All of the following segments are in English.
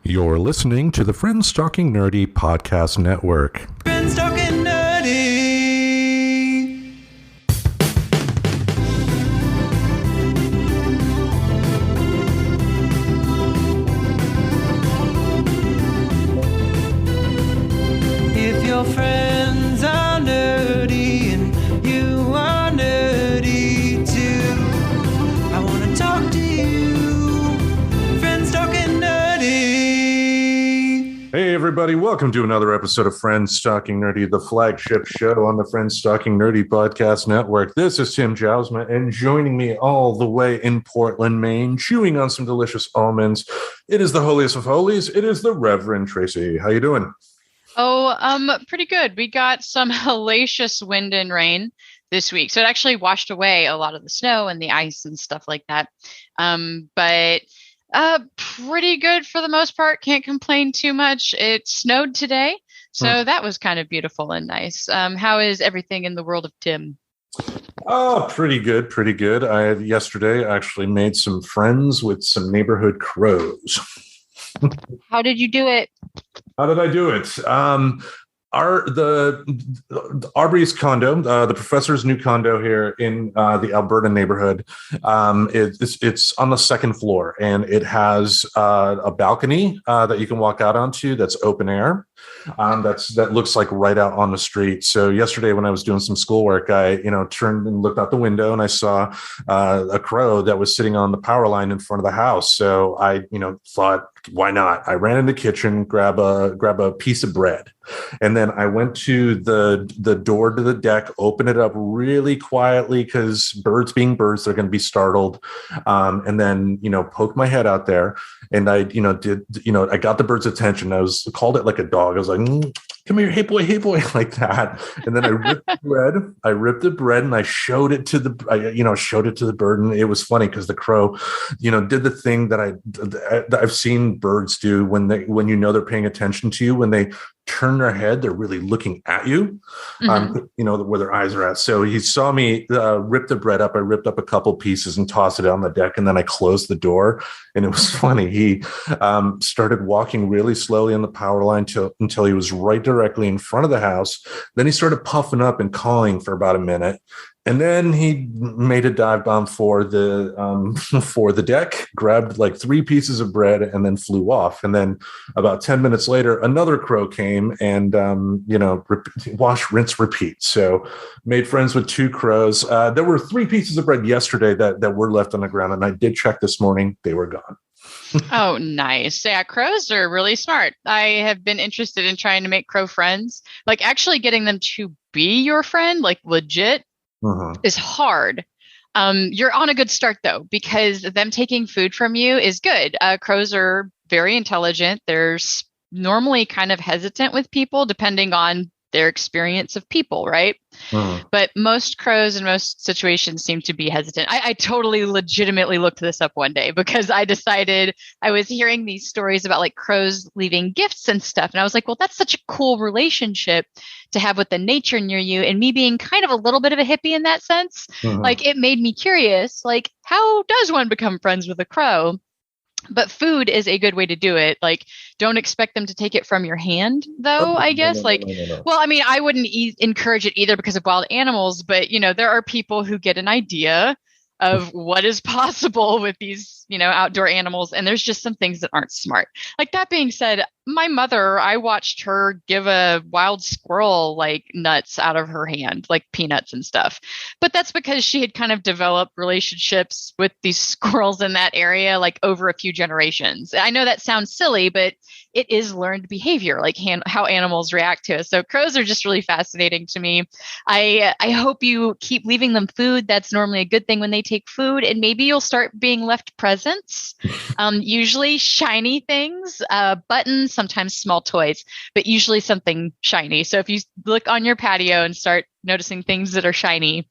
You're listening to the Friends Talking Nerdy Podcast Network. Friends Talking Nerdy. If your friends are nerdy and you are nerdy too, I want to talk to you. Friends Talking Nerdy. Hey, everybody. Welcome to another episode of Friends Talking Nerdy, the flagship show on the Friends Talking Nerdy Podcast Network. This is Tim Jousma, and joining me all the way in Portland, Maine, chewing on some delicious almonds, it is the holiest of holies. It is the Reverend Tracy. How you doing? Pretty good. We got some hellacious wind and rain this week. So it actually washed away a lot of the snow and the ice and stuff like that. But pretty good for the most part. Can't complain too much. It snowed today, so that was kind of beautiful and nice. How is everything in the world of Tim? Oh, pretty good, pretty good. I had yesterday actually made some friends with some neighborhood crows. How did you do it? How did I do it? Aubrey's condo, the professor's new condo here in the Alberta neighborhood, it's on the second floor, and it has a balcony that you can walk out onto that's open air. That looks like right out on the street. So yesterday when I was doing some schoolwork, I turned and looked out the window, and I saw a crow that was sitting on the power line in front of the house. So I thought, why not? I ran in the kitchen, grab a piece of bread, and then I went to the door to the deck, open it up really quietly because birds being birds, they're going to be startled. And then poke my head out there, and I I got the bird's attention. I called it like a dog. I was like, come here, hey boy, like that. And then I ripped the bread, and I showed it to the bird. And it was funny because the crow, did the thing that I've seen birds do when they're paying attention to you. When they turn their head, they're really looking at you, where their eyes are at. So he saw me rip the bread up. I ripped up a couple pieces and tossed it on the deck, and then I closed the door. And it was funny. He started walking really slowly on the power line until he was right directly in front of the house. Then he started puffing up and calling for about a minute. And then he made a dive bomb for the deck, grabbed like 3 pieces of bread, and then flew off. And then about 10 minutes later, another crow came and, wash, rinse, repeat. So made friends with 2 crows. There were 3 pieces of bread yesterday that were left on the ground. And I did check this morning. They were gone. Oh, nice. Yeah, crows are really smart. I have been interested in trying to make crow friends, like actually getting them to be your friend, like legit. Is hard. You're on a good start though, because them taking food from you is good. Crows are very intelligent. They're normally kind of hesitant with people depending on their experience of people, right? But most crows in most situations seem to be hesitant. I totally legitimately looked this up one day because I decided I was hearing these stories about like crows leaving gifts and stuff. And I was like, well, that's such a cool relationship to have with the nature near you. And me being kind of a little bit of a hippie in that sense, like it made me curious, like how does one become friends with a crow? But food is a good way to do it. Like, don't expect them to take it from your hand, though, I guess. No. Well, I mean, I wouldn't encourage it either because of wild animals. But, there are people who get an idea of what is possible with these, outdoor animals. And there's just some things that aren't smart. Like that being said, my mother, I watched her give a wild squirrel like nuts out of her hand, like peanuts and stuff. But that's because she had kind of developed relationships with these squirrels in that area, like over a few generations. I know that sounds silly, but it is learned behavior, like how animals react to us. So crows are just really fascinating to me. I hope you keep leaving them food. That's normally a good thing when they take food, and maybe you'll start being left presents. Usually shiny things, buttons, sometimes small toys, but usually something shiny. So if you look on your patio and start noticing things that are shiny,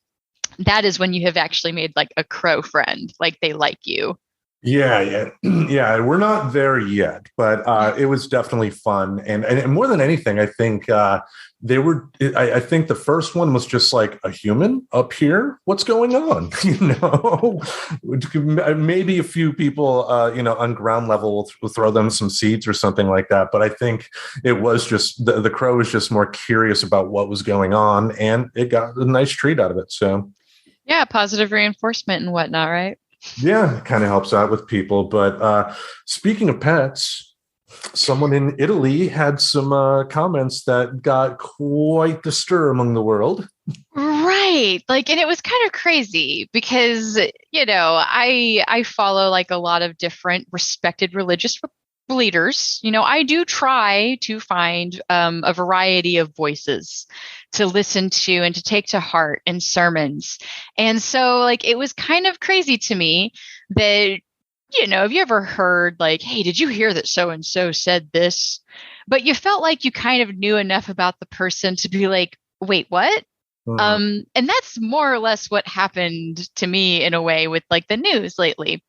that is when you have actually made like a crow friend, like they like you. Yeah. We're not there yet, but it was definitely fun. And more than anything, I think, they were, I think the first one was just like, a human up here, what's going on? Maybe a few people on ground level will throw them some seeds or something like that, but I think it was just the crow was just more curious about what was going on, and it got a nice treat out of it. So yeah, positive reinforcement and whatnot, right? yeah, it kind of helps out with people. But speaking of pets, someone in Italy had some comments that got quite the stir among the world. Right. Like, and it was kind of crazy because, I follow like a lot of different respected religious leaders. I do try to find a variety of voices to listen to and to take to heart in sermons. And so like, it was kind of crazy to me that, have you ever heard like, hey, did you hear that so-and-so said this? But you felt like you kind of knew enough about the person to be like, wait, what? And that's more or less what happened to me in a way with like the news lately.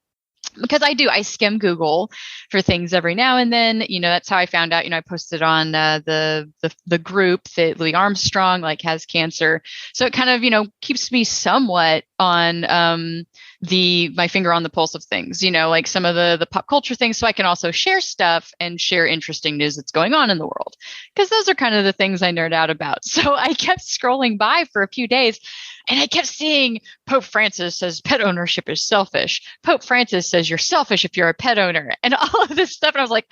Because I skim Google for things every now and then. That's how I found out. I posted on the group that Louis Armstrong like has cancer, so it kind of keeps me somewhat on my finger on the pulse of things. Like some of the pop culture things, so I can also share stuff and share interesting news that's going on in the world, because those are kind of the things I nerd out about. So I kept scrolling by for a few days. And I kept seeing Pope Francis says pet ownership is selfish. Pope Francis says you're selfish if you're a pet owner, and all of this stuff. And I was like,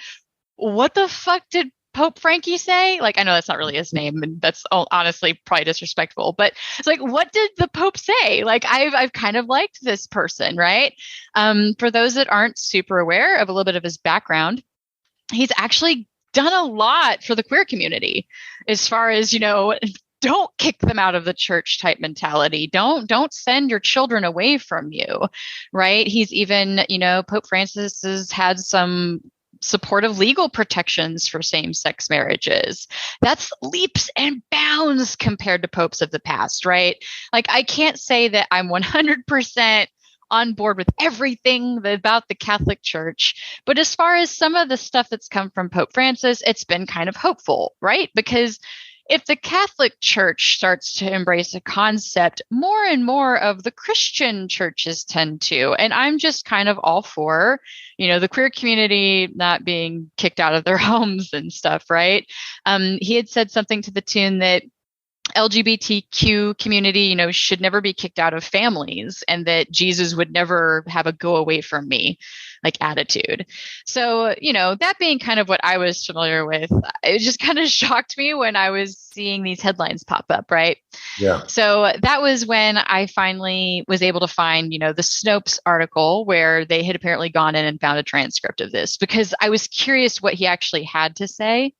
what the fuck did Pope Frankie say? Like, I know that's not really his name, and that's honestly probably disrespectful, but it's like, what did the Pope say? Like, I've kind of liked this person, right? For those that aren't super aware of a little bit of his background, he's actually done a lot for the queer community as far as, don't kick them out of the church type mentality. Don't send your children away from you, right? He's even, Pope Francis has had some supportive legal protections for same-sex marriages. That's leaps and bounds compared to popes of the past, right? Like, I can't say that I'm 100% on board with everything about the Catholic Church, but as far as some of the stuff that's come from Pope Francis, it's been kind of hopeful, right? Because if the Catholic Church starts to embrace a concept, more and more of the Christian churches tend to. And I'm just kind of all for, the queer community not being kicked out of their homes and stuff, right? He had said something to the tune that LGBTQ community, should never be kicked out of families, and that Jesus would never have a go away from me like attitude. So, that being kind of what I was familiar with, it just kind of shocked me when I was seeing these headlines pop up, right? Yeah. So that was when I finally was able to find, the Snopes article where they had apparently gone in and found a transcript of this, because I was curious what he actually had to say.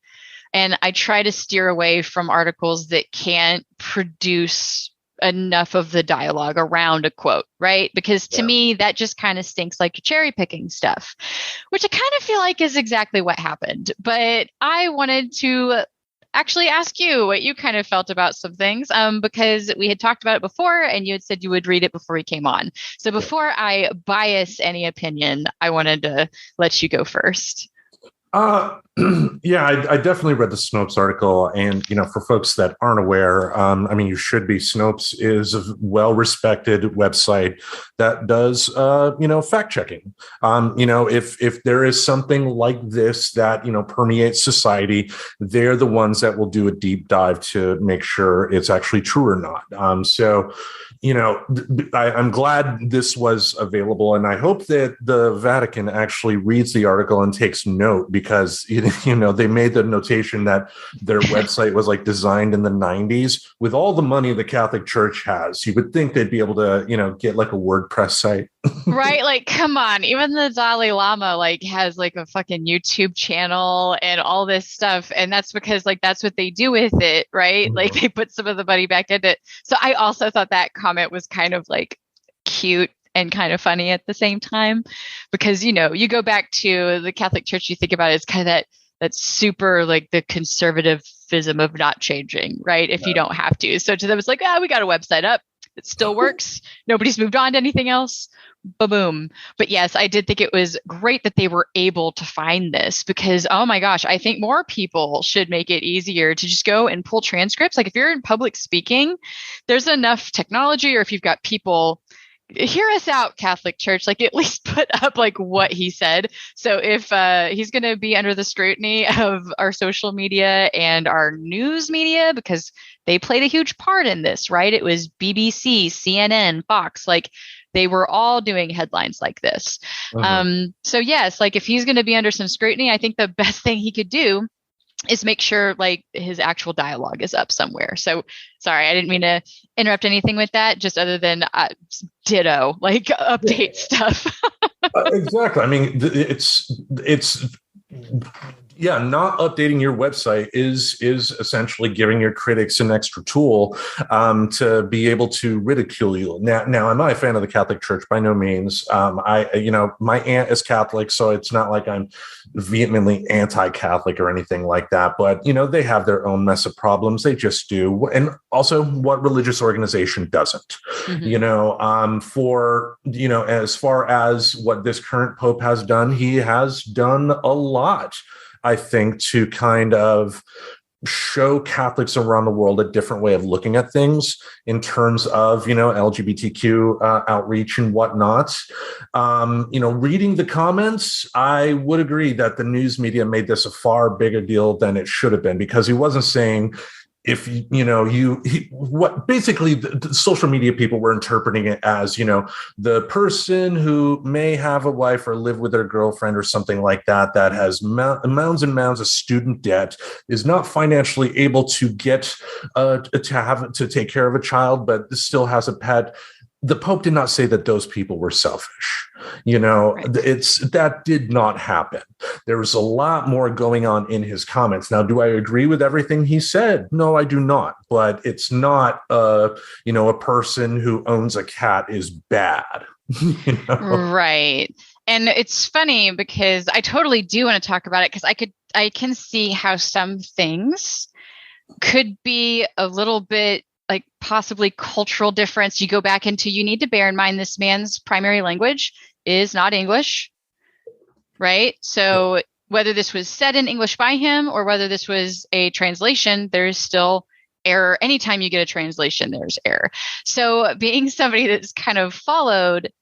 And I try to steer away from articles that can't produce enough of the dialogue around a quote, right? Because to me, that just kind of stinks like cherry picking stuff, which I kind of feel like is exactly what happened. But I wanted to actually ask you what you kind of felt about some things, because we had talked about it before and you had said you would read it before we came on. So before I bias any opinion, I wanted to let you go first. Yeah, I definitely read the Snopes article, and for folks that aren't aware, you should be. Snopes is a well-respected website that does, fact checking. If there is something like this that permeates society, they're the ones that will do a deep dive to make sure it's actually true or not. So. I'm glad this was available, and I hope that the Vatican actually reads the article and takes note, because they made the notation that their website was like designed in the 90s. With all the money the Catholic Church has, you would think they'd be able to get like a WordPress site. Right? Like, come on. Even the Dalai Lama has a fucking YouTube channel and all this stuff. And that's because that's what they do with it, right? Mm-hmm. Like, they put some of the money back into it. So I also thought that comment was kind of cute and kind of funny at the same time, because, you go back to the Catholic Church, you think about it as kind of that super the conservatism of not changing, right? If you don't have to. So to them, it's we got a website up. that still works. Nobody's moved on to anything else. Boom. But yes, I did think it was great that they were able to find this because, oh my gosh, I think more people should make it easier to just go and pull transcripts. Like if you're in public speaking, there's enough technology, or if you've got people, hear us out, Catholic Church, like at least put up like what he said. So if he's going to be under the scrutiny of our social media and our news media, because they played a huge part in this, right? It was BBC, CNN, Fox, like they were all doing headlines like this. So yes, like if he's going to be under some scrutiny, I think the best thing he could do is make sure like his actual dialogue is up somewhere. So sorry, I didn't mean to interrupt anything with that, just other than ditto, like update stuff. Exactly. I mean, it's not updating your website is essentially giving your critics an extra tool to be able to ridicule you. Now, I'm not a fan of the Catholic Church by no means. My aunt is Catholic, so it's not like I'm vehemently anti-Catholic or anything like that. But they have their own mess of problems. They just do. And also, what religious organization doesn't? As far as what this current Pope has done, he has done a lot, I think, to kind of show Catholics around the world a different way of looking at things in terms of, LGBTQ outreach and whatnot. Reading the comments, I would agree that the news media made this a far bigger deal than it should have been, because he wasn't saying, if what basically the social media people were interpreting it as, the person who may have a wife or live with their girlfriend or something like that, that has mounds and mounds of student debt, is not financially able to get to take care of a child, but still has a pet. The Pope did not say that those people were selfish. Right. That did not happen. There was a lot more going on in his comments. Now, do I agree with everything he said? No, I do not. But it's not, a person who owns a cat is bad. Right. And it's funny because I totally do want to talk about it, because I can see how some things could be a little bit like possibly cultural difference. You go back into, you need to bear in mind this man's primary language is not English, right? So whether this was said in English by him or whether this was a translation, there's still error. Anytime you get a translation, there's error. So being somebody that's kind of followed,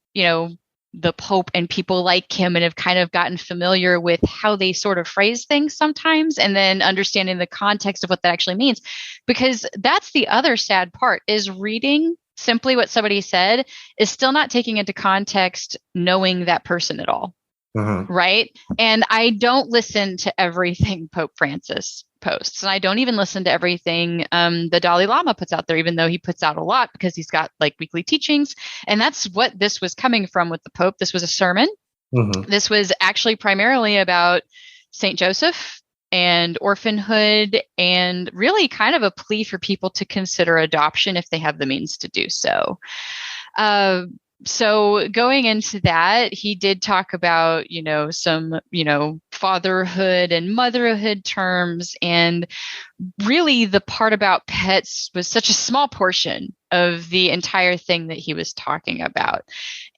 the Pope and people like him and have kind of gotten familiar with how they sort of phrase things sometimes, and then understanding the context of what that actually means. Because that's the other sad part, is reading simply what somebody said is still not taking into context knowing that person at all. Right? And I don't listen to everything Pope Francis posts, and I don't even listen to everything the Dalai Lama puts out there, even though he puts out a lot because he's got like weekly teachings. And that's what this was coming from with the Pope. This was a sermon. This was actually primarily about Saint Joseph and orphanhood, and really kind of a plea for people to consider adoption if they have the means to do so. So going into that, he did talk about, some, fatherhood and motherhood terms. And really the part about pets was such a small portion of the entire thing that he was talking about.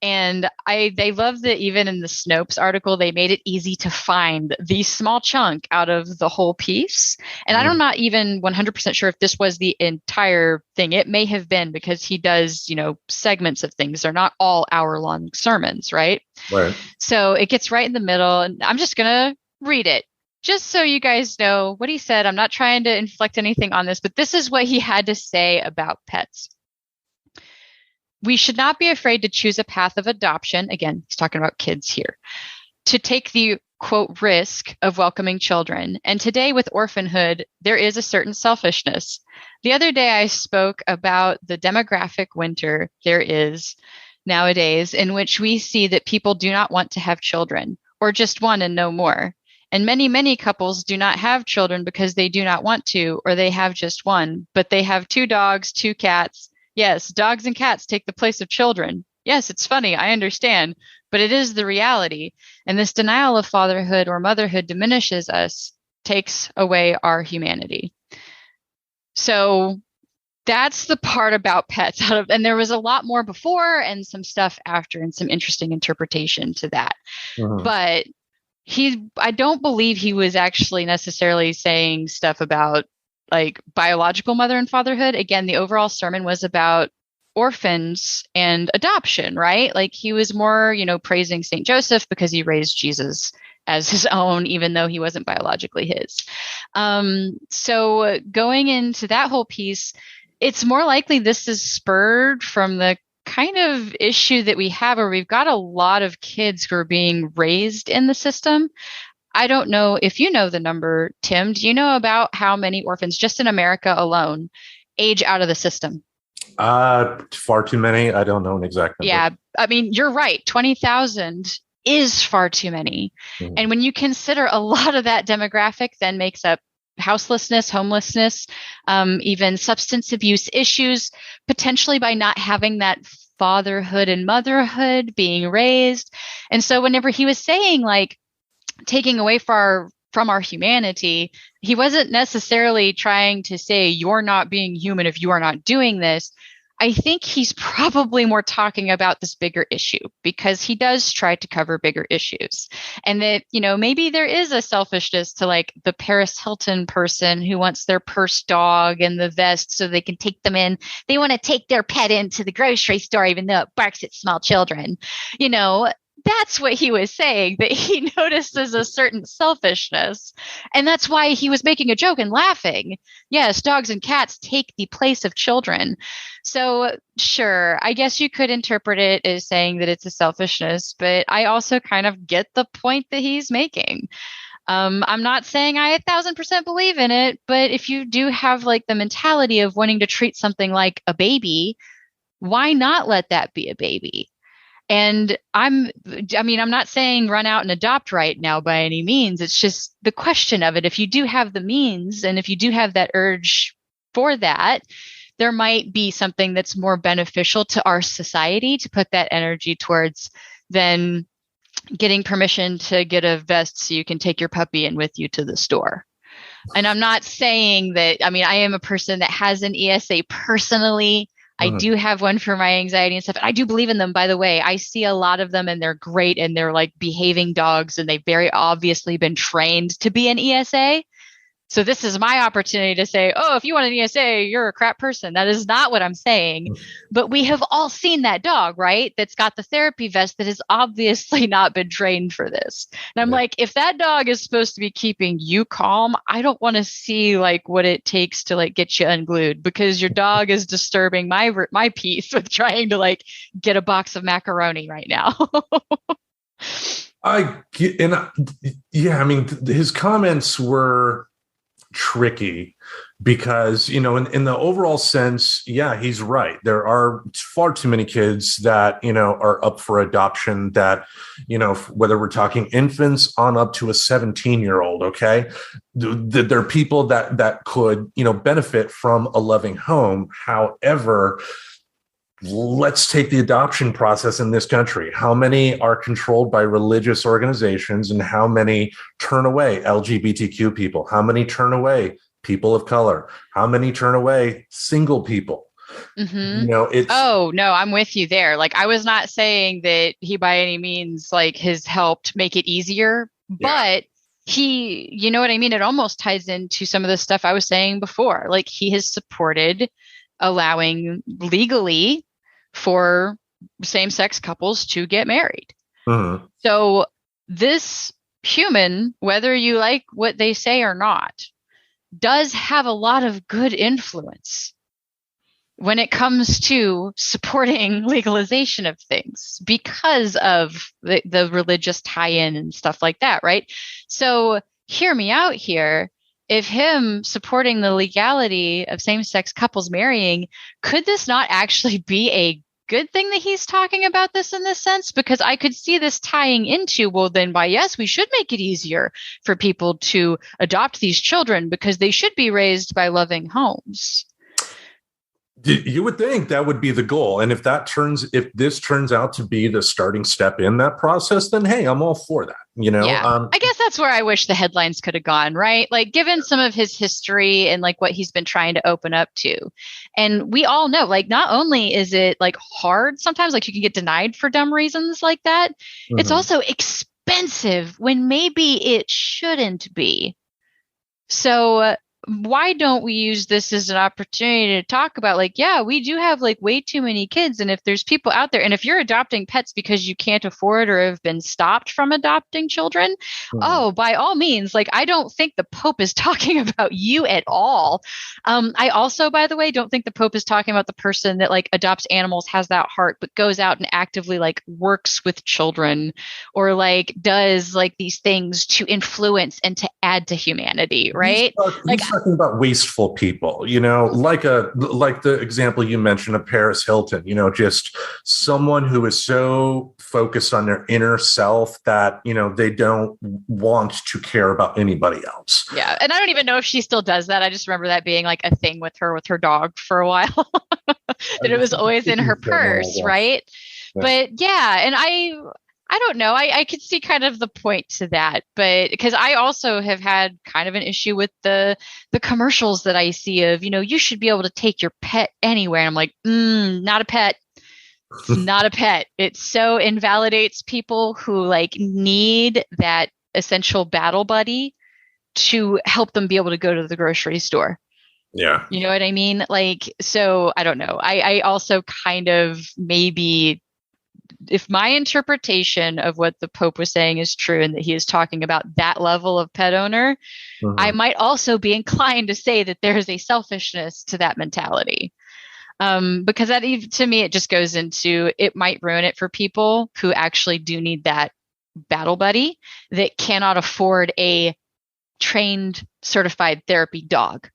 And they love that even in the Snopes article, they made it easy to find the small chunk out of the whole piece. And I'm not even 100% sure if this was the entire thing. It may have been, because he does, segments of things. They're not all hour-long sermons, right? Right. So it gets right in the middle, and I'm just going to read it, just so you guys know what he said. I'm not trying to inflict anything on this, but this is what he had to say about pets. We should not be afraid to choose a path of adoption. Again, he's talking about kids here. To take the, quote, risk of welcoming children. And today with orphanhood, there is a certain selfishness. The other day I spoke about the demographic winter there is nowadays, in which we see that people do not want to have children, or just one and no more. And many, many couples do not have children because they do not want to, or they have just one, but they have 2 dogs, 2 cats. Yes, dogs and cats take the place of children. Yes, it's funny, I understand, but it is the reality. And this denial of fatherhood or motherhood diminishes us, takes away our humanity. So that's the part about pets and there was a lot more before and some stuff after and some interesting interpretation to that. But I don't believe he was actually necessarily saying stuff about like biological mother and fatherhood. Again, the overall sermon was about orphans and adoption, right? Like he was more, praising Saint Joseph because he raised Jesus as his own, even though he wasn't biologically his. So going into that whole piece, it's more likely this is spurred from the kind of issue that we have where we've got a lot of kids who are being raised in the system. I don't know if you know the number, Tim. Do you know about how many orphans just in America alone age out of the system? Far too many. I don't know an exact number. Yeah. I mean, you're right. 20,000 is far too many. And when you consider a lot of that demographic then makes up houselessness, homelessness, even substance abuse issues, potentially by not having that fatherhood and motherhood being raised. And so whenever he was saying like taking away from our humanity, he wasn't necessarily trying to say you're not being human if you are not doing this. I think he's probably more talking about this bigger issue because he does try to cover bigger issues. And that, maybe there is a selfishness to like the Paris Hilton person who wants their purse dog and the vest so they can take them in. They want to take their pet into the grocery store, even though it barks at small children. That's what he was saying, that he notices a certain selfishness. And that's why he was making a joke and laughing. Yes, dogs and cats take the place of children. So sure, I guess you could interpret it as saying that it's a selfishness, but I also kind of get the point that he's making. I'm not saying I 1,000% believe in it, but if you do have like the mentality of wanting to treat something like a baby, why not let that be a baby? And I'm not saying run out and adopt right now by any means. It's just the question of it. If you do have the means and if you do have that urge for that, there might be something that's more beneficial to our society to put that energy towards than getting permission to get a vest so you can take your puppy in with you to the store. And I'm not saying that, I am a person that has an ESA personally. I do have one for my anxiety and stuff. And I do believe in them, by the way. I see a lot of them and they're great and they're like behaving dogs and they've very obviously been trained to be an ESA. So this is my opportunity to say, oh, if you want an ESA, you're a crap person. That is not what I'm saying. But we have all seen that dog, right? That's got the therapy vest that has obviously not been trained for this. And I'm like, if that dog is supposed to be keeping you calm, I don't want to see like what it takes to like get you unglued because your dog is disturbing my peace with trying to like get a box of macaroni right now. His comments were tricky because, in the overall sense, he's right. There are far too many kids that, are up for adoption that, whether we're talking infants on up to a 17-year-old, okay, there are people that could, benefit from a loving home. However, let's take the adoption process in this country. How many are controlled by religious organizations and how many turn away LGBTQ people? How many turn away people of color? How many turn away single people? Oh, no, I'm with you there. Like, I was not saying that he by any means like has helped make it easier, but he, you know what I mean? It almost ties into some of the stuff I was saying before. Like, he has supported allowing legally for same-sex couples to get married. So this human, whether you like what they say or not, does have a lot of good influence when it comes to supporting legalization of things because of the religious tie-in and stuff like that, right? So hear me out here. If him supporting the legality of same-sex couples marrying, could this not actually be a good thing that he's talking about this in this sense? Because I could see this tying into, well, then yes, we should make it easier for people to adopt these children because they should be raised by loving homes. You would think that would be the goal. And if this turns out to be the starting step in that process, then hey, I'm all for that. Yeah. I guess that's where I wish the headlines could have gone, right? Like, given some of his history and like what he's been trying to open up to. And we all know, like, not only is it like hard sometimes, like you can get denied for dumb reasons like that, it's also expensive when maybe it shouldn't be. So why don't we use this as an opportunity to talk about, like, yeah, we do have like way too many kids. And if there's people out there, and if you're adopting pets because you can't afford or have been stopped from adopting children, oh, by all means, like, I don't think the Pope is talking about you at all. I also, by the way, don't think the Pope is talking about the person that like adopts animals, has that heart, but goes out and actively like works with children or like does like these things to influence and to add to humanity, right? He's talking about wasteful people, like the example you mentioned of Paris Hilton, just someone who is so focused on their inner self that, they don't want to care about anybody else. Yeah. And I don't even know if she still does that. I just remember that being like a thing with her dog for a while, that it was always in her purse. Right. Yeah. But yeah. And I don't know. I could see kind of the point to that, but because I also have had kind of an issue with the commercials that I see of, you should be able to take your pet anywhere. And I'm like, not a pet. It's not a pet. It so invalidates people who like need that essential battle buddy to help them be able to go to the grocery store. Yeah. You know what I mean? Like, so I don't know. I also kind of maybe, if my interpretation of what the Pope was saying is true and that he is talking about that level of pet owner, I might also be inclined to say that there is a selfishness to that mentality. Because that, to me, it just goes into, it might ruin it for people who actually do need that battle buddy that cannot afford a trained, certified therapy dog.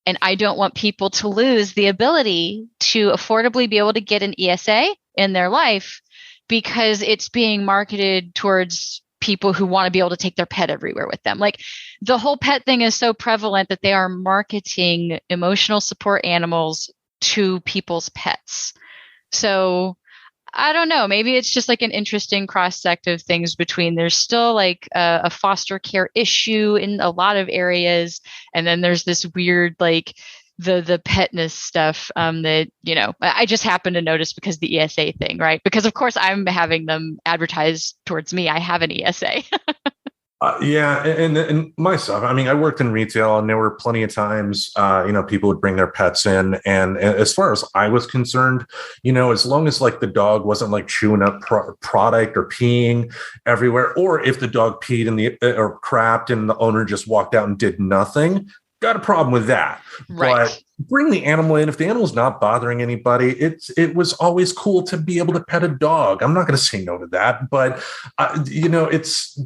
And I don't want people to lose the ability to affordably be able to get an ESA in their life because it's being marketed towards people who want to be able to take their pet everywhere with them. Like, the whole pet thing is so prevalent that they are marketing emotional support animals to people's pets. So I don't know, maybe it's just like an interesting cross sect of things between, there's still like a foster care issue in a lot of areas. And then there's this weird, like, the petness stuff that, I just happen to notice because the ESA thing, right? Because of course I'm having them advertised towards me. I have an ESA. Yeah. And myself, I mean, I worked in retail and there were plenty of times, people would bring their pets in. And as far as I was concerned, as long as like the dog wasn't like chewing up product or peeing everywhere, or if the dog peed or crapped and the owner just walked out and did nothing, got a problem with that. Right. But bring the animal in. If the animal's not bothering anybody, it was always cool to be able to pet a dog. I'm not going to say no to that, but it's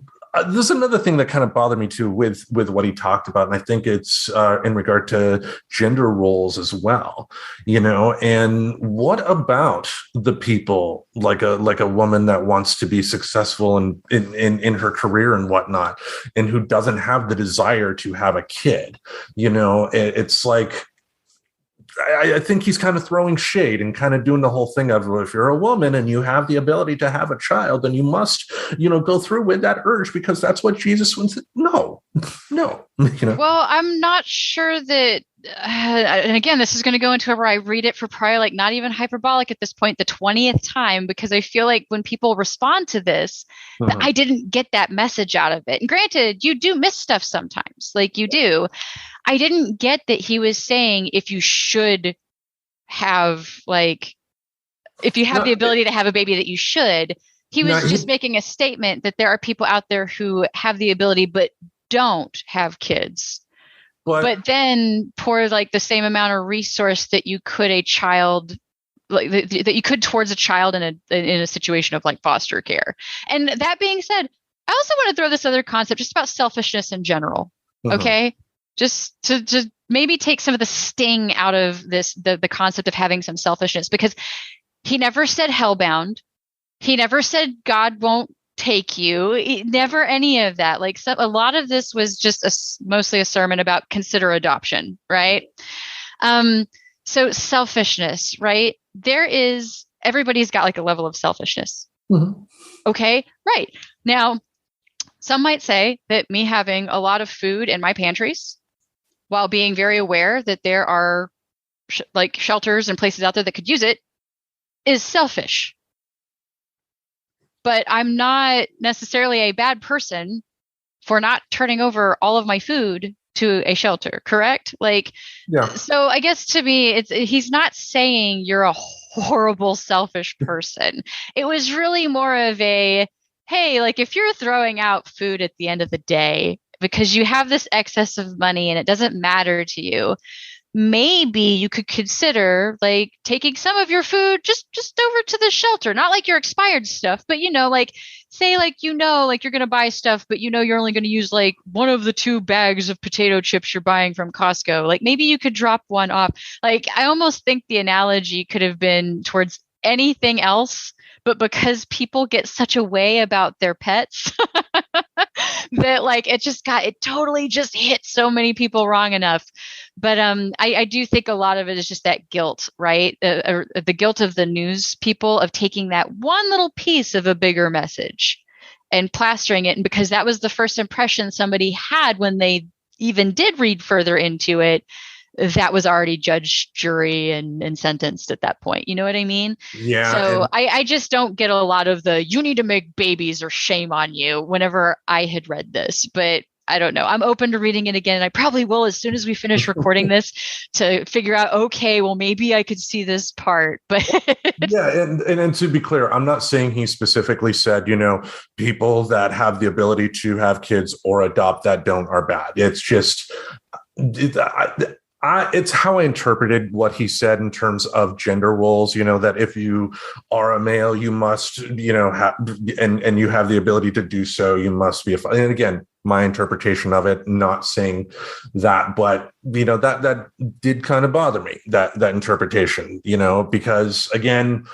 there's another thing that kind of bothered me too with what he talked about, and I think it's in regard to gender roles as well. And what about the people like a woman that wants to be successful in her career and whatnot, and who doesn't have the desire to have a kid? It's like, I think he's kind of throwing shade and kind of doing the whole thing of, well, if you're a woman and you have the ability to have a child, then you must, go through with that urge because that's what Jesus wants. No. Well, I'm not sure that, and again, this is going to go into where I read it for probably like not even hyperbolic at this point, the 20th time, because I feel like when people respond to this, that I didn't get that message out of it. And granted, you do miss stuff sometimes, like you do. I didn't get that he was saying if you should have, like, if you have the ability to have a baby, that you should. He was just making a statement that there are people out there who have the ability but don't have kids. But then pour like the same amount of resource that you could a child, like that you could towards a child in a situation of like foster care. And that being said, I also want to throw this other concept just about selfishness in general. Okay. Just to maybe take some of the sting out of this, the concept of having some selfishness, because he never said hellbound. He never said God won't take you. Never any of that. Like, a lot of this was just mostly a sermon about consider adoption, right? So selfishness, right? Everybody's got like a level of selfishness. Mm-hmm. Okay. Right. Now, some might say that me having a lot of food in my pantries while being very aware that there are like shelters and places out there that could use it is selfish. But I'm not necessarily a bad person for not turning over all of my food to a shelter, correct? Like, Yeah. so I guess to me, he's not saying you're a horrible, selfish person. It was really more of a, hey, like if you're throwing out food at the end of the day because you have this excess of money and it doesn't matter to you, maybe you could consider like taking some of your food just over to the shelter, not like your expired stuff, but like say like like you're going to buy stuff, but you're only going to use like one of the 2 bags of potato chips you're buying from Costco. Like maybe you could drop one off. Like I almost think the analogy could have been towards anything else, but because people get such a way about their pets that like it totally just hit so many people wrong enough. But I do think a lot of it is just that guilt, right? The guilt of the news people of taking that one little piece of a bigger message and plastering it. And because that was the first impression somebody had when they even did read further into it, that was already judge, jury, and sentenced at that point. You know what I mean? Yeah. So I just don't get a lot of the you need to make babies or shame on you whenever I had read this. But I don't know. I'm open to reading it again. And I probably will as soon as we finish recording this to figure out, okay, well, maybe I could see this part. But yeah. And to be clear, I'm not saying he specifically said, people that have the ability to have kids or adopt that don't are bad. It's just, it's how I interpreted what he said in terms of gender roles, that if you are a male, you must, have, and you have the ability to do so, you must be and again, my interpretation of it, not saying that, but, that did kind of bother me, that interpretation, because again,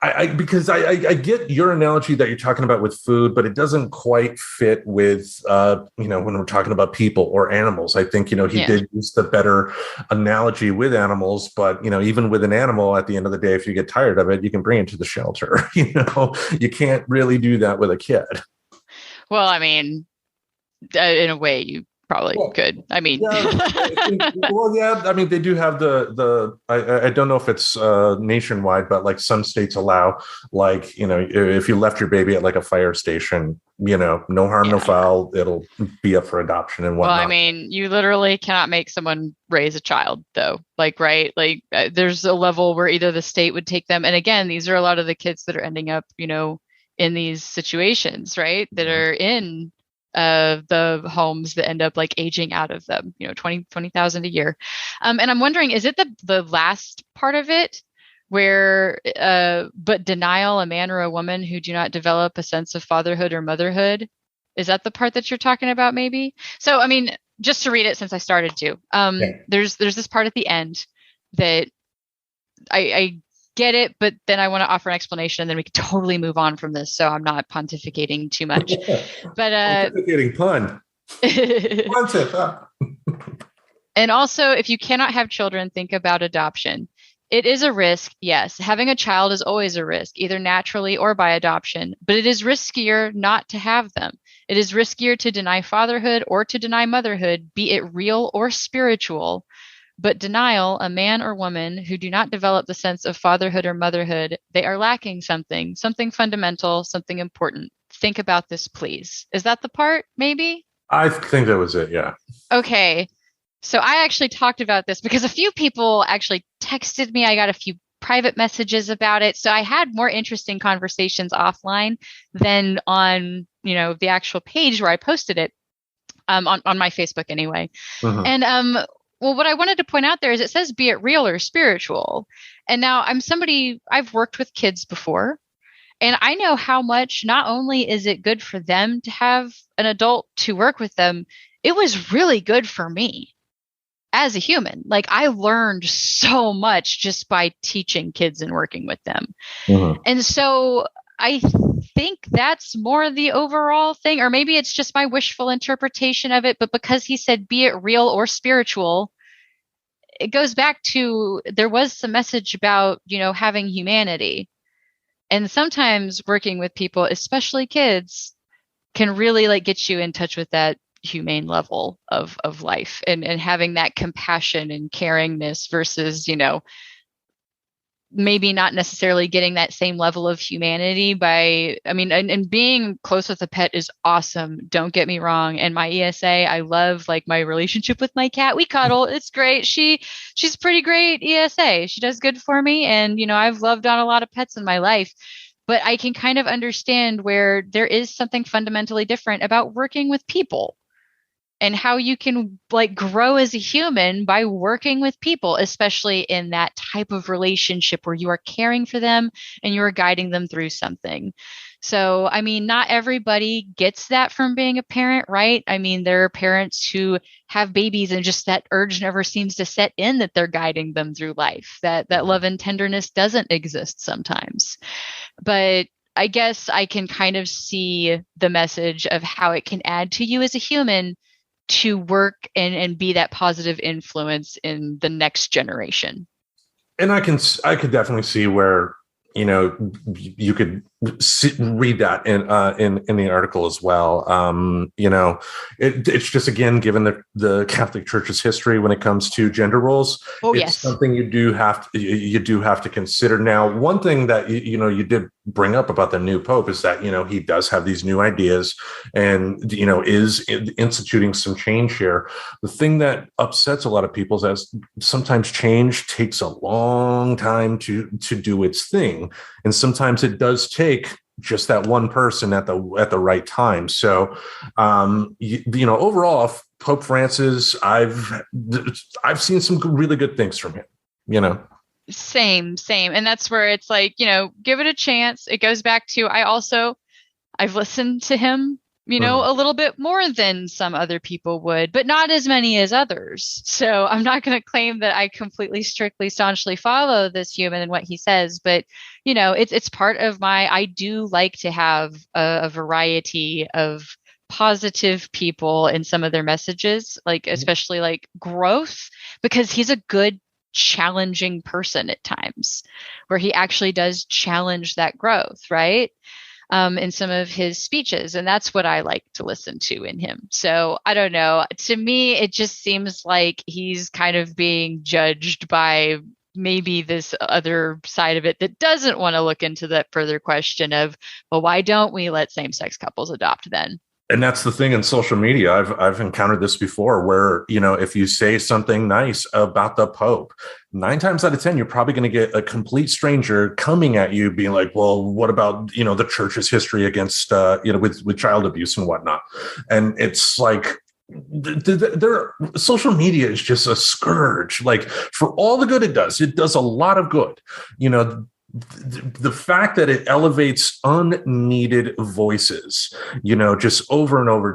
I get your analogy that you're talking about with food, but it doesn't quite fit with, when we're talking about people or animals. I think, he did use the better analogy with animals, but, even with an animal at the end of the day, if you get tired of it, you can bring it to the shelter. You can't really do that with a kid. Well, I mean, in a way you probably could. I mean, I mean, they do have I don't know if it's nationwide, but like some states allow, like, if you left your baby at like a fire station, no harm, no foul, it'll be up for adoption and whatnot. Well, I mean, you literally cannot make someone raise a child though. Like, right. Like there's a level where either the state would take them. And again, these are a lot of the kids that are ending up, in these situations, right. That are in the homes that end up like aging out of them, 20,000 a year. And I'm wondering, is it the last part of it where, but denial, a man or a woman who do not develop a sense of fatherhood or motherhood? Is that the part that you're talking about maybe? So, I mean, just to read it since I started to, there's this part at the end that I get it, but then I want to offer an explanation and then we can totally move on from this. So I'm not pontificating too much, but, pontificating pun. And also if you cannot have children, think about adoption. It is a risk. Yes. Having a child is always a risk, either naturally or by adoption, but it is riskier not to have them. It is riskier to deny fatherhood or to deny motherhood, be it real or spiritual. But denial, a man or woman who do not develop the sense of fatherhood or motherhood, they are lacking something fundamental, something important. Think about this, please. Is that the part, maybe? I think that was it, yeah. Okay. So I actually talked about this because a few people actually texted me. I got a few private messages about it. So I had more interesting conversations offline than on, the actual page where I posted it, on my Facebook anyway. Uh-huh. And, well, what I wanted to point out there is it says, be it real or spiritual. And now I've worked with kids before, and I know how much, not only is it good for them to have an adult to work with them, it was really good for me as a human. Like I learned so much just by teaching kids and working with them. Uh-huh. And so I think that's more the overall thing, or maybe it's just my wishful interpretation of it. But because he said, be it real or spiritual, it goes back to, there was some message about, having humanity. And sometimes working with people, especially kids, can really like get you in touch with that humane level of life, and having that compassion and caringness versus, maybe not necessarily getting that same level of humanity and being close with a pet is awesome. Don't get me wrong. And my ESA, I love like my relationship with my cat. We cuddle. It's great. She's pretty great ESA. She does good for me. And, I've loved on a lot of pets in my life, but I can kind of understand where there is something fundamentally different about working with people, and how you can like grow as a human by working with people, especially in that type of relationship where you are caring for them and you are guiding them through something. So, not everybody gets that from being a parent, right? There are parents who have babies and just that urge never seems to set in that they're guiding them through life, that love and tenderness doesn't exist sometimes. But I guess I can kind of see the message of how it can add to you as a human to work and be that positive influence in the next generation. And I could definitely see where, you could read that in the article as well. It's just, again, given the Catholic Church's history when it comes to gender roles, it's something you do have to consider. Now, one thing that you did bring up about the new Pope is that he does have these new ideas and is instituting some change here. The thing that upsets a lot of people is that sometimes change takes a long time to do its thing, and sometimes it does take just that one person at the right time. So, overall, Pope Francis, I've seen some really good things from him. Same. And that's where it's like, give it a chance. It goes back to, I've listened to him, a little bit more than some other people would, but not as many as others. So I'm not going to claim that I completely, strictly, staunchly follow this human and what he says, but it's part of I do like to have a variety of positive people in some of their messages, like especially like growth, because he's a good challenging person at times where he actually does challenge that growth, right? In some of his speeches. And that's what I like to listen to in him. So I don't know. To me, it just seems like he's kind of being judged by maybe this other side of it that doesn't want to look into that further question of, well, why don't we let same-sex couples adopt then? And that's the thing in social media. I've encountered this before where, if you say something nice about the Pope, 9 times out of 10, you're probably going to get a complete stranger coming at you being like, well, what about, the church's history against, with child abuse and whatnot. And it's like, social media is just a scourge. Like, for all the good it does a lot of good. The fact that it elevates unneeded voices, just over and over,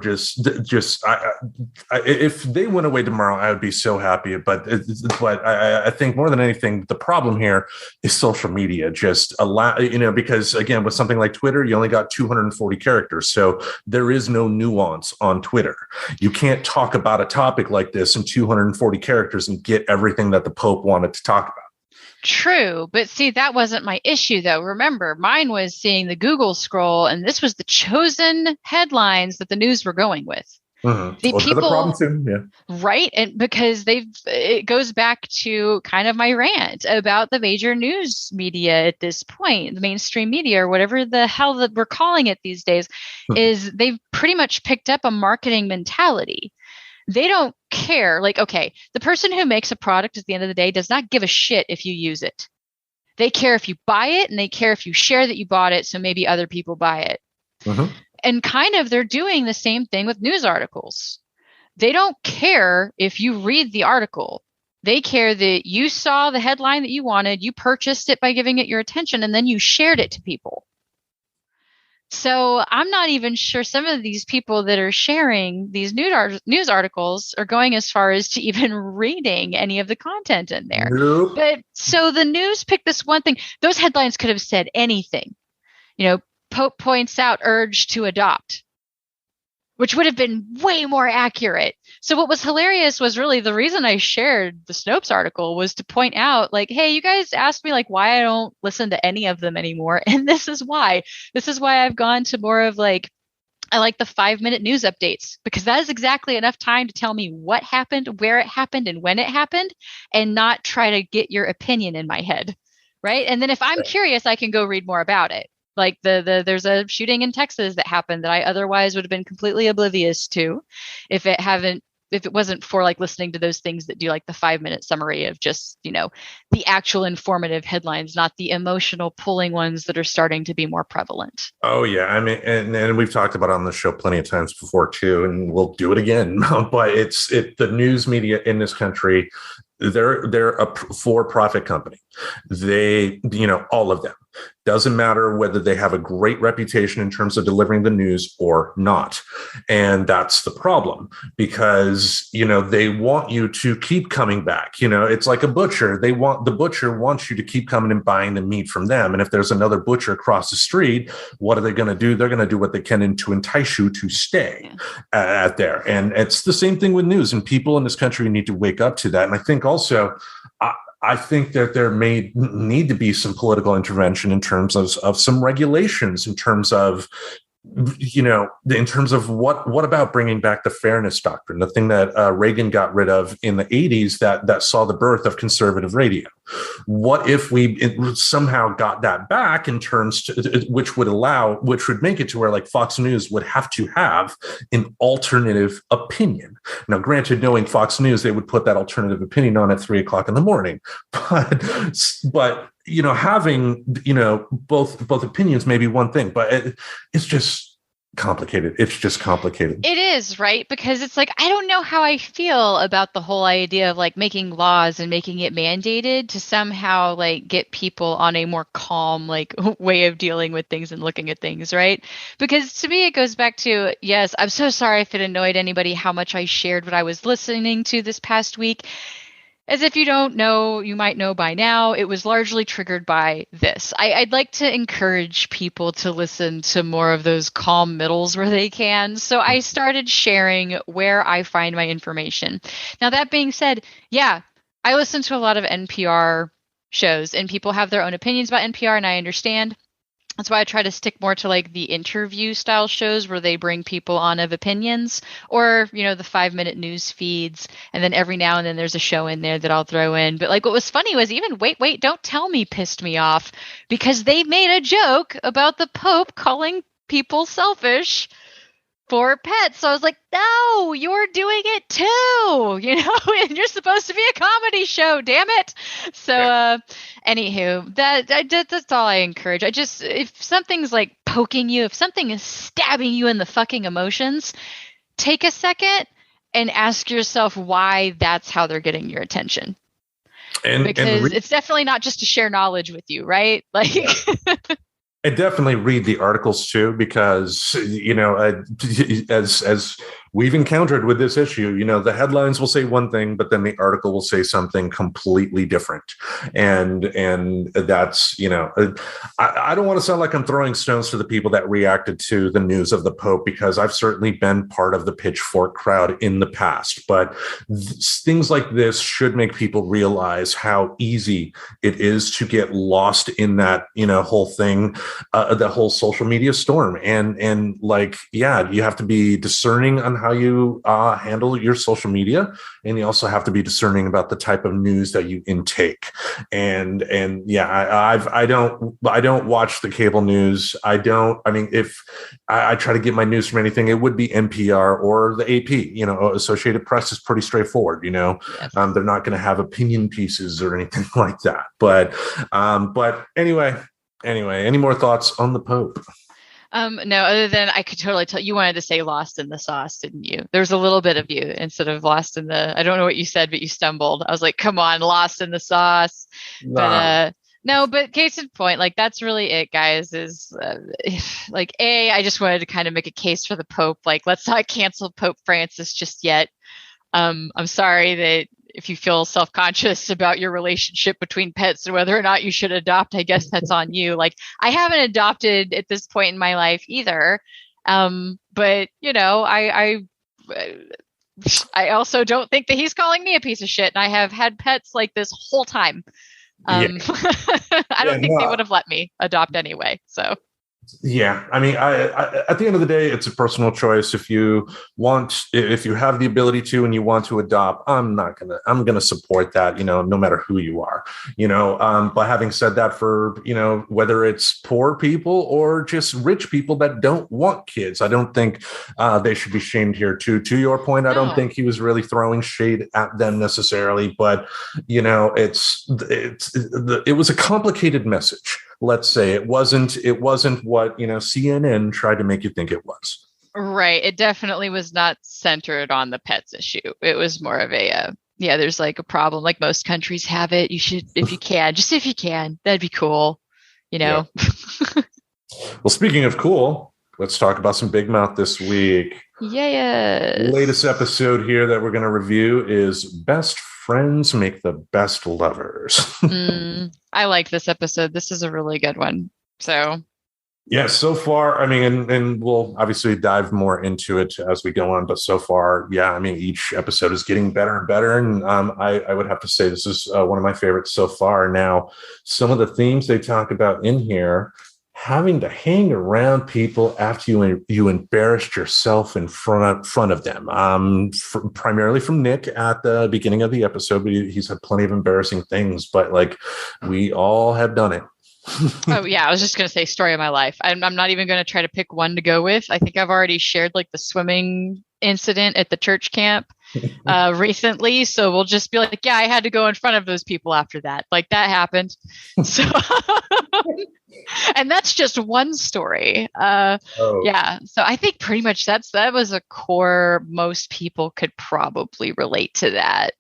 if they went away tomorrow, I would be so happy. But I think more than anything, the problem here is social media just because again, with something like Twitter, you only got 240 characters. So there is no nuance on Twitter. You can't talk about a topic like this in 240 characters and get everything that the Pope wanted to talk about. True. But see, that wasn't my issue, though. Remember, mine was seeing the Google scroll, and this was the chosen headlines that the news were going with. Mm-hmm. The problem too. Yeah. Right. And because it goes back to kind of my rant about the major news media at this point, the mainstream media or whatever the hell that we're calling it these days, is they've pretty much picked up a marketing mentality. They don't care. Like, okay, the person who makes a product at the end of the day does not give a shit if you use it. They care if you buy it, and they care if you share that you bought it, so maybe other people buy it. Mm-hmm. And kind of they're doing the same thing with news articles. They don't care if you read the article. They care that you saw the headline that you wanted, you purchased it by giving it your attention, and then you shared it to people. So I'm not even sure some of these people that are sharing these news articles are going as far as to even reading any of the content in there. Nope. But so the news picked this one thing. Those headlines could have said anything. Pope points out urge to adopt. which would have been way more accurate. So what was hilarious was really the reason I shared the Snopes article was to point out like, hey, you guys asked me like why I don't listen to any of them anymore. And this is why. This is why I've gone to more of like, I like the 5-minute news updates because that is exactly enough time to tell me what happened, where it happened, and when it happened, and not try to get your opinion in my head. Right. And then if I'm curious, I can go read more about it. Like there's a shooting in Texas that happened that I otherwise would have been completely oblivious to if it wasn't for like listening to those things that do like the 5-minute summary of just, the actual informative headlines, not the emotional pulling ones that are starting to be more prevalent. Oh yeah. I mean, and we've talked about it on the show plenty of times before too, and we'll do it again, but it's the news media in this country. They're a for-profit company. They, all of them. Doesn't matter whether they have a great reputation in terms of delivering the news or not. And that's the problem because, they want you to keep coming back. It's like a butcher. The butcher wants you to keep coming and buying the meat from them. And if there's another butcher across the street, what are they going to do? They're going to do what they can to entice you to stay at there. And it's the same thing with news, and people in this country need to wake up to that. And I think also, I think that there may need to be some political intervention in terms of some regulations, in terms of, in terms of what about bringing back the fairness doctrine, the thing that Reagan got rid of in the 80s that saw the birth of conservative radio. What if we somehow got that back in terms to, which would make it to where like Fox News would have to have an alternative opinion. Now, granted, knowing Fox News, they would put that alternative opinion on at 3:00 in the morning, but having, both opinions may be one thing, but it's just complicated. It's just complicated. It is, right? Because it's like, I don't know how I feel about the whole idea of like making laws and making it mandated to somehow like get people on a more calm, like way of dealing with things and looking at things, right? Because to me, it goes back to, yes, I'm so sorry if it annoyed anybody how much I shared what I was listening to this past week. As if you don't know, you might know by now, it was largely triggered by this. I'd like to encourage people to listen to more of those calm middles where they can. So I started sharing where I find my information. Now, that being said, yeah, I listen to a lot of NPR shows and people have their own opinions about NPR, and I understand. That's why I try to stick more to like the interview style shows where they bring people on of opinions, or, the 5-minute news feeds. And then every now and then there's a show in there that I'll throw in. But like what was funny was even Wait, Don't Tell Me pissed me off because they made a joke about the Pope calling people selfish for pets. So I was like, no, you're doing it too, and you're supposed to be a comedy show, damn it. So, anywho, that's all I encourage. If something's like poking you, if something is stabbing you in the fucking emotions, take a second and ask yourself why that's how they're getting your attention. Because it's definitely not just to share knowledge with you, right? Like, and definitely read the articles too, because as we've encountered with this issue, the headlines will say one thing, but then the article will say something completely different, and that's I don't want to sound like I'm throwing stones to the people that reacted to the news of the Pope, because I've certainly been part of the pitchfork crowd in the past, but things like this should make people realize how easy it is to get lost in that whole thing. The whole social media storm, and like, yeah, you have to be discerning on how you handle your social media, and you also have to be discerning about the type of news that you intake. And yeah, I don't watch the cable news. If I try to get my news from anything, it would be NPR or the AP. Associated Press is pretty straightforward. Yes. They're not going to have opinion pieces or anything like that. But anyway, any more thoughts on the Pope? No, other than I could totally tell you wanted to say lost in the sauce, didn't you? There's a little bit of you instead of lost in the, I don't know what you said, but you stumbled. I was like, come on, lost in the sauce. Nah. But no, but case in point, like that's really it, guys, is I just wanted to kind of make a case for the Pope. Like, let's not cancel Pope Francis just yet. I'm sorry that if you feel self-conscious about your relationship between pets and whether or not you should adopt, I guess that's on you. Like, I haven't adopted at this point in my life either. But I also don't think that he's calling me a piece of shit, and I have had pets like this whole time. I don't think they would have let me adopt anyway. So. Yeah, I mean, I at the end of the day, it's a personal choice. If you have the ability to, and you want to adopt, I'm gonna support that. No matter who you are. But having said that, for whether it's poor people or just rich people that don't want kids, I don't think they should be shamed here. To your point, I don't think he was really throwing shade at them necessarily, but it was a complicated message. Let's say it wasn't what CNN tried to make you think it was. Right. It definitely was not centered on the pets issue. It was more of a there's like a problem, like most countries have it. You should, if you can, that'd be cool. Yeah. Well, speaking of cool, let's talk about some Big Mouth this week. Yes. The latest episode here that we're going to review is Best Friends Make the Best Lovers. I like this episode. This is a really good one. So. Yeah, so far, I mean, and we'll obviously dive more into it as we go on, but so far, yeah, I mean, each episode is getting better and better, and I would have to say this is one of my favorites so far. Now, some of the themes they talk about in here, having to hang around people after you embarrassed yourself in front of them, primarily from Nick at the beginning of the episode, but he's had plenty of embarrassing things, but like we all have done it. Oh yeah, I was just going to say story of my life. I'm not even going to try to pick one to go with. I think I've already shared like the swimming incident at the church camp recently, so we'll just be like, yeah, I had to go in front of those people after that. Like that happened. So and that's just one story. Yeah, so I think pretty much that was a core. Most people could probably relate to that.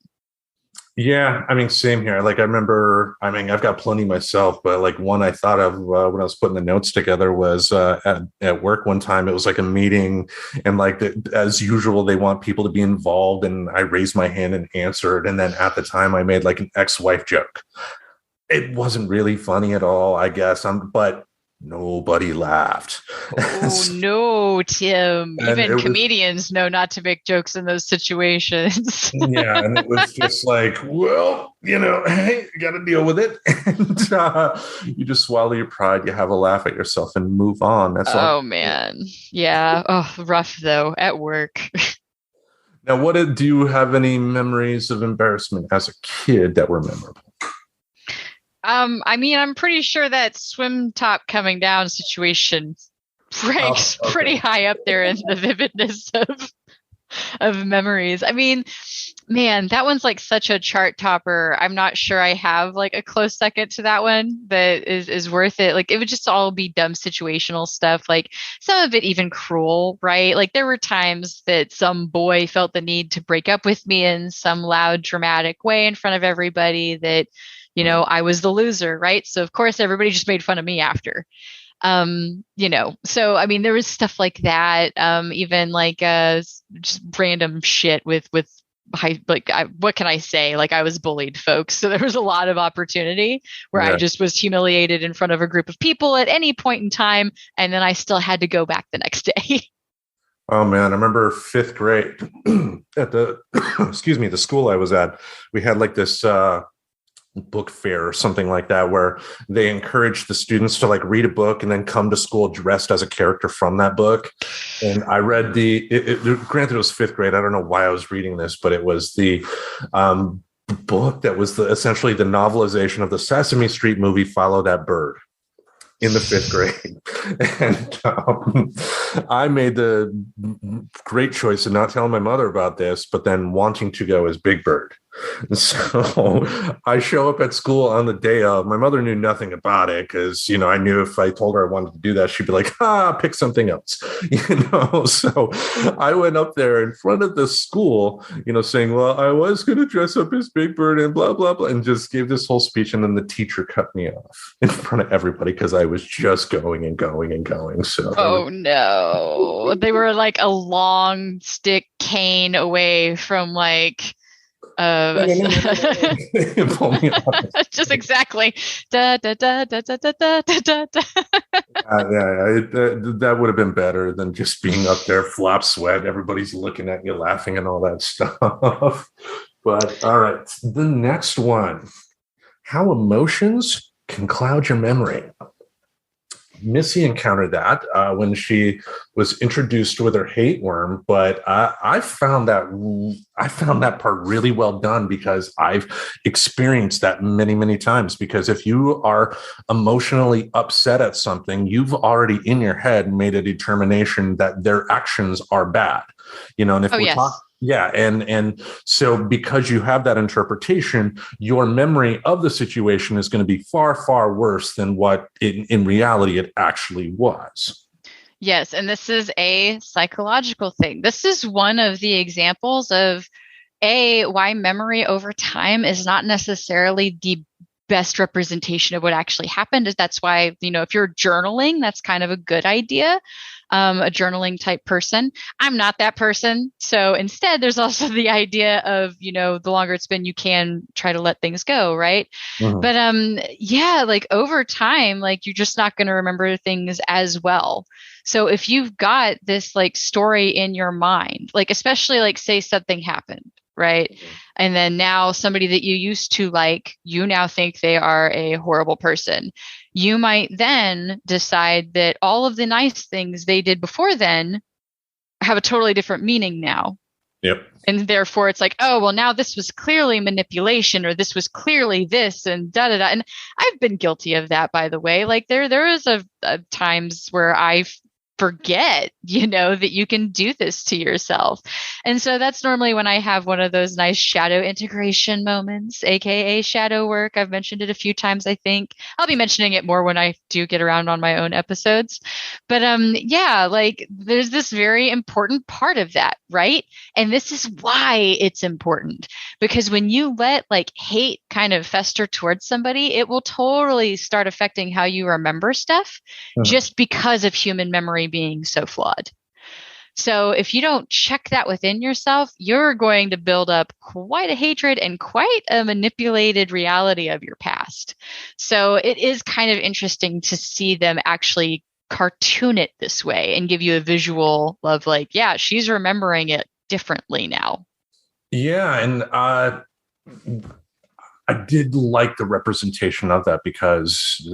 Yeah, I mean, same here. Like, I've got plenty myself, but like one I thought of when I was putting the notes together was at work one time. It was like a meeting, and like as usual, they want people to be involved, and I raised my hand and answered. And then at the time, I made like an ex-wife joke. It wasn't really funny at all, I guess. But nobody laughed. Oh no, Tim! Even comedians know not to make jokes in those situations. Yeah, and it was just like, well, hey, you got to deal with it, and you just swallow your pride. You have a laugh at yourself and move on. That's all. Oh man, yeah. Oh, rough though at work. Now, do you have any memories of embarrassment as a kid that were memorable? I mean, I'm pretty sure that swim top coming down situation ranks pretty high up there in the vividness of memories. I mean, man, that one's like such a chart topper. I'm not sure I have like a close second to that one that is worth it. Like it would just all be dumb situational stuff. Like some of it even cruel, right? Like there were times that some boy felt the need to break up with me in some loud, dramatic way in front of everybody that, I was the loser, right? So of course everybody just made fun of me after. So I mean there was stuff like that. Even like just random shit with high, like what can I say? Like I was bullied, folks. So there was a lot of opportunity where I just was humiliated in front of a group of people at any point in time, and then I still had to go back the next day. Oh man, I remember 5th grade at the the school I was at. We had like this book fair or something like that where they encouraged the students to like read a book and then come to school dressed as a character from that book. And I read granted it was 5th grade. I don't know why I was reading this, but it was the book that was essentially the novelization of the Sesame Street movie, Follow That Bird, in the 5th grade. And I made the great choice of not telling my mother about this, but then wanting to go as Big Bird. So I show up at school on the day of. My mother knew nothing about it because, I knew if I told her I wanted to do that, she'd be like, pick something else, So I went up there in front of the school, saying, well, I was going to dress up as Big Bird and blah, blah, blah, and just gave this whole speech. And then the teacher cut me off in front of everybody because I was just going and going and going. So, oh no, they were like a long stick cane away from like Pull me off. Just exactly. Da, da, da, da, da, da, da, da, da. That would have been better than just being up there, flop sweat. Everybody's looking at you, laughing, and all that stuff. But all right, the next one: how emotions can cloud your memory. Missy encountered that when she was introduced with her hate worm, but I found that part really well done because I've experienced that many, many times. Because if you are emotionally upset at something, you've already in your head made a determination that their actions are bad, and if we're talking. Yeah. And so because you have that interpretation, your memory of the situation is going to be far, far worse than what in reality it actually was. Yes. And this is a psychological thing. This is one of the examples of why memory over time is not necessarily the best representation of what actually happened. That's why, if you're journaling, that's kind of a good idea. A journaling type person. I'm not that person. So instead, there's also the idea of, the longer it's been, you can try to let things go. Right. Mm-hmm. But over time, you're just not going to remember things as well. So if you've got this story in your mind, especially say something happened, right? Mm-hmm. And then now somebody that you used to you now think they are a horrible person. You might then decide that all of the nice things they did before then have a totally different meaning now. Yep. And therefore it's oh, well, now this was clearly manipulation, or this was clearly this, and da da da. And I've been guilty of that, by the way. There is a times where I forget, that you can do this to yourself. And so that's normally when I have one of those nice shadow integration moments, AKA shadow work. I've mentioned it a few times, I think. I'll be mentioning it more when I do get around on my own episodes. But there's this very important part of that, right? And this is why it's important. Because when you let hate kind of fester towards somebody, it will totally start affecting how you remember stuff, just because of human memory being so flawed. So if you don't check that within yourself, you're going to build up quite a hatred and quite a manipulated reality of your past. So it is kind of interesting to see them actually cartoon it this way and give you a visual of she's remembering it differently now. Yeah. And I did like the representation of that because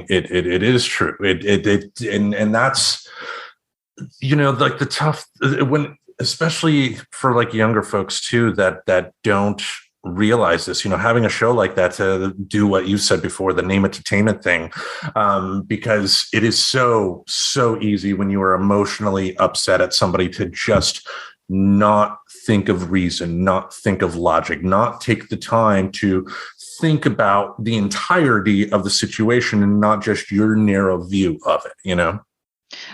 it is true. And that's, the tough when, especially for younger folks too, that don't realize this, having a show like that to do what you said before, the name entertainment thing, because it is so easy when you are emotionally upset at somebody to just not think of reason, not think of logic, not take the time to think about the entirety of the situation and not just your narrow view of it,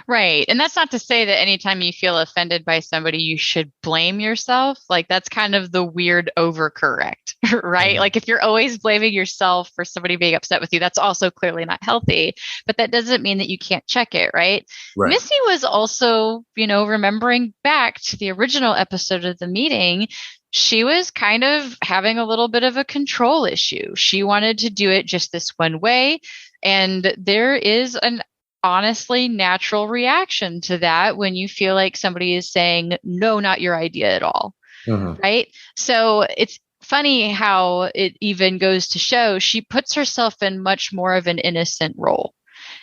Right. And that's not to say that anytime you feel offended by somebody, you should blame yourself. That's kind of the weird overcorrect, right? Mm-hmm. If you're always blaming yourself for somebody being upset with you, that's also clearly not healthy. But that doesn't mean that you can't check it, right? Missy was also, remembering back to the original episode of the meeting. She was kind of having a little bit of a control issue. She wanted to do it just this one way. And there is an honestly natural reaction to that when you feel like somebody is saying, no, not your idea at all. Mm-hmm. Right? So it's funny how it even goes to show she puts herself in much more of an innocent role.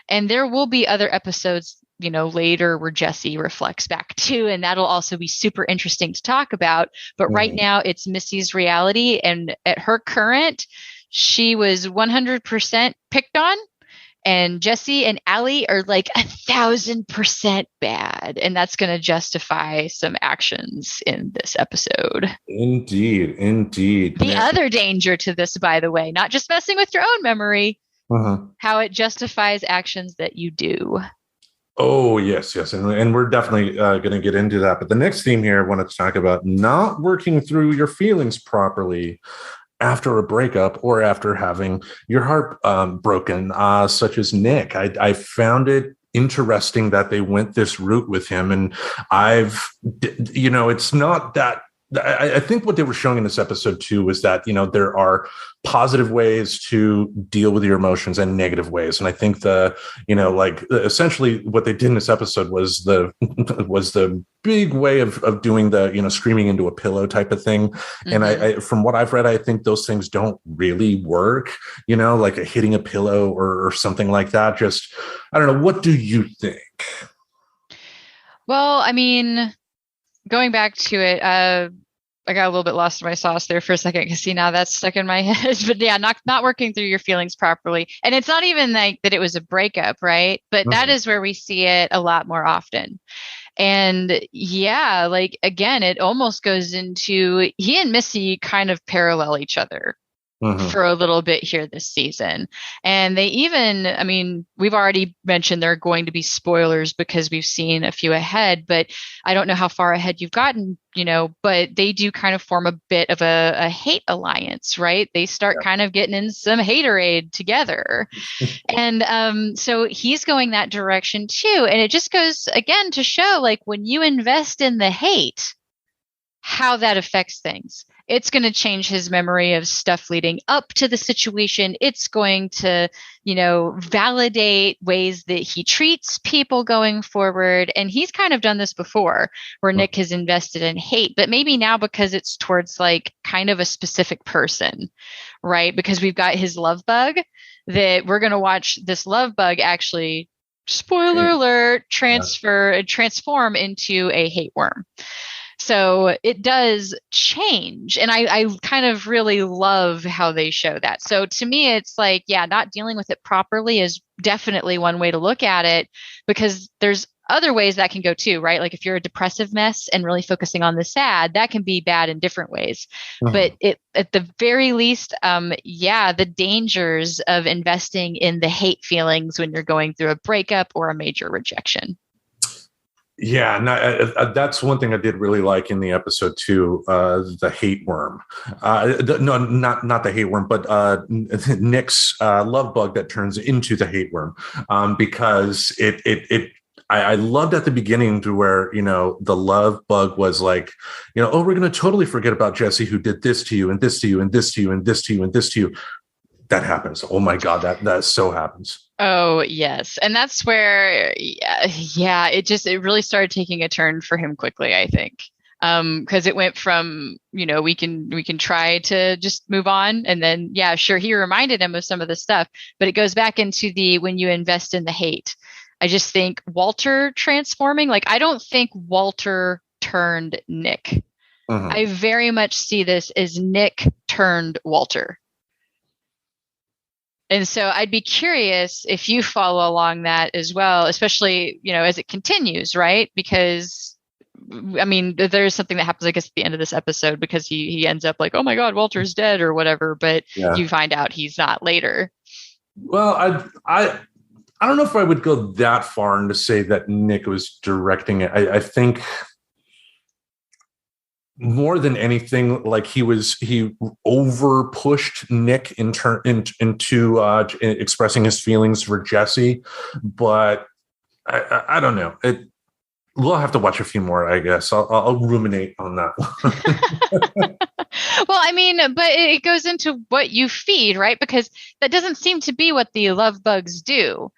And there will be other episodes, later where Jessie reflects back too. And that'll also be super interesting to talk about. But right now it's Missy's reality. And at her current, she was 100% picked on. And Jessie and Allie are 1,000% bad. And that's going to justify some actions in this episode. Indeed. The other danger to this, by the way, not just messing with your own memory, how it justifies actions that you do. Oh, yes. And we're definitely going to get into that. But the next theme here, I want to talk about not working through your feelings properly after a breakup or after having your heart broken, such as Nick. I found it interesting that they went this route with him. And it's not that I think what they were showing in this episode too was that, there are positive ways to deal with your emotions and negative ways. And I think essentially what they did in this episode was the big way of doing the, screaming into a pillow type of thing. Mm-hmm. And I from what I've read, I think those things don't really work, like hitting a pillow or something like that. Just, I don't know. What do you think? Well, I mean, going back to it, I got a little bit lost in my sauce there for a second because now that's stuck in my head. But yeah, not working through your feelings properly. And it's not even like that it was a breakup, right? But mm-hmm. that is where we see it a lot more often. And yeah, like again, it almost goes into he and Missy kind of parallel each other. Mm-hmm. for a little bit here this season. And they even, I mean, we've already mentioned there are going to be spoilers because we've seen a few ahead, but I don't know how far ahead you've gotten, but they do kind of form a bit of a hate alliance, right? They start kind of getting in some haterade together. And so he's going that direction too. And it just goes again to show like when you invest in the hate, how that affects things. It's going to change his memory of stuff leading up to the situation. It's going to, validate ways that he treats people going forward. And he's kind of done this before where Nick has invested in hate, but maybe now because it's towards like kind of a specific person, right? Because we've got his love bug that we're going to watch this love bug actually, spoiler alert, transform into a hate worm. So it does change. And I kind of really love how they show that. So to me, it's like, not dealing with it properly is definitely one way to look at it because there's other ways that can go too, right? Like if you're a depressive mess and really focusing on the sad, that can be bad in different ways. Mm-hmm. But at the very least, the dangers of investing in the hate feelings when you're going through a breakup or a major rejection. Yeah, that's one thing I did really like in the episode too. The hate worm, not the hate worm, but Nick's love bug that turns into the hate worm, because I loved at the beginning to where the love bug was like, oh, we're going to totally forget about Jesse who did this to you and this to you and this to you and this to you and this to you. That happens. Oh my God, that so happens. Oh yes, and that's where it really started taking a turn for him quickly, I think, because it went from we can try to just move on, and then sure, he reminded him of some of the stuff, but it goes back into the when you invest in the hate. I just think Walter transforming, like I don't think Walter turned Nick. Uh-huh. I very much see this as Nick turned Walter. And so I'd be curious if you follow along that as well, especially, as it continues, right? Because, I mean, there's something that happens, I guess, at the end of this episode because he ends up like, oh my God, Walter's dead or whatever, but you find out he's not later. Well, I don't know if I would go that far and to say that Nick was directing it. I think more than anything, like he over pushed Nick into expressing his feelings for Jesse, but I don't know. We'll have to watch a few more, I guess. I'll ruminate on that one. Well, I mean, but it goes into what you feed, right? Because that doesn't seem to be what the love bugs do.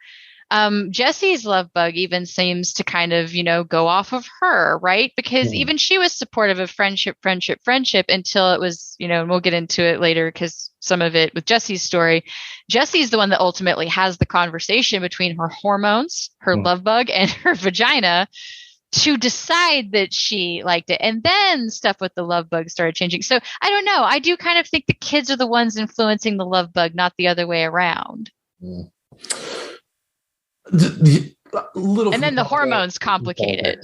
Jesse's love bug even seems to kind of, go off of her, right? Because even she was supportive of friendship until it was, and we'll get into it later because some of it with Jesse's story, Jesse's the one that ultimately has the conversation between her hormones, her love bug, and her vagina to decide that she liked it. And then stuff with the love bug started changing. So I don't know. I do kind of think the kids are the ones influencing the love bug, not the other way around. Mm. And then the hormones complicate it.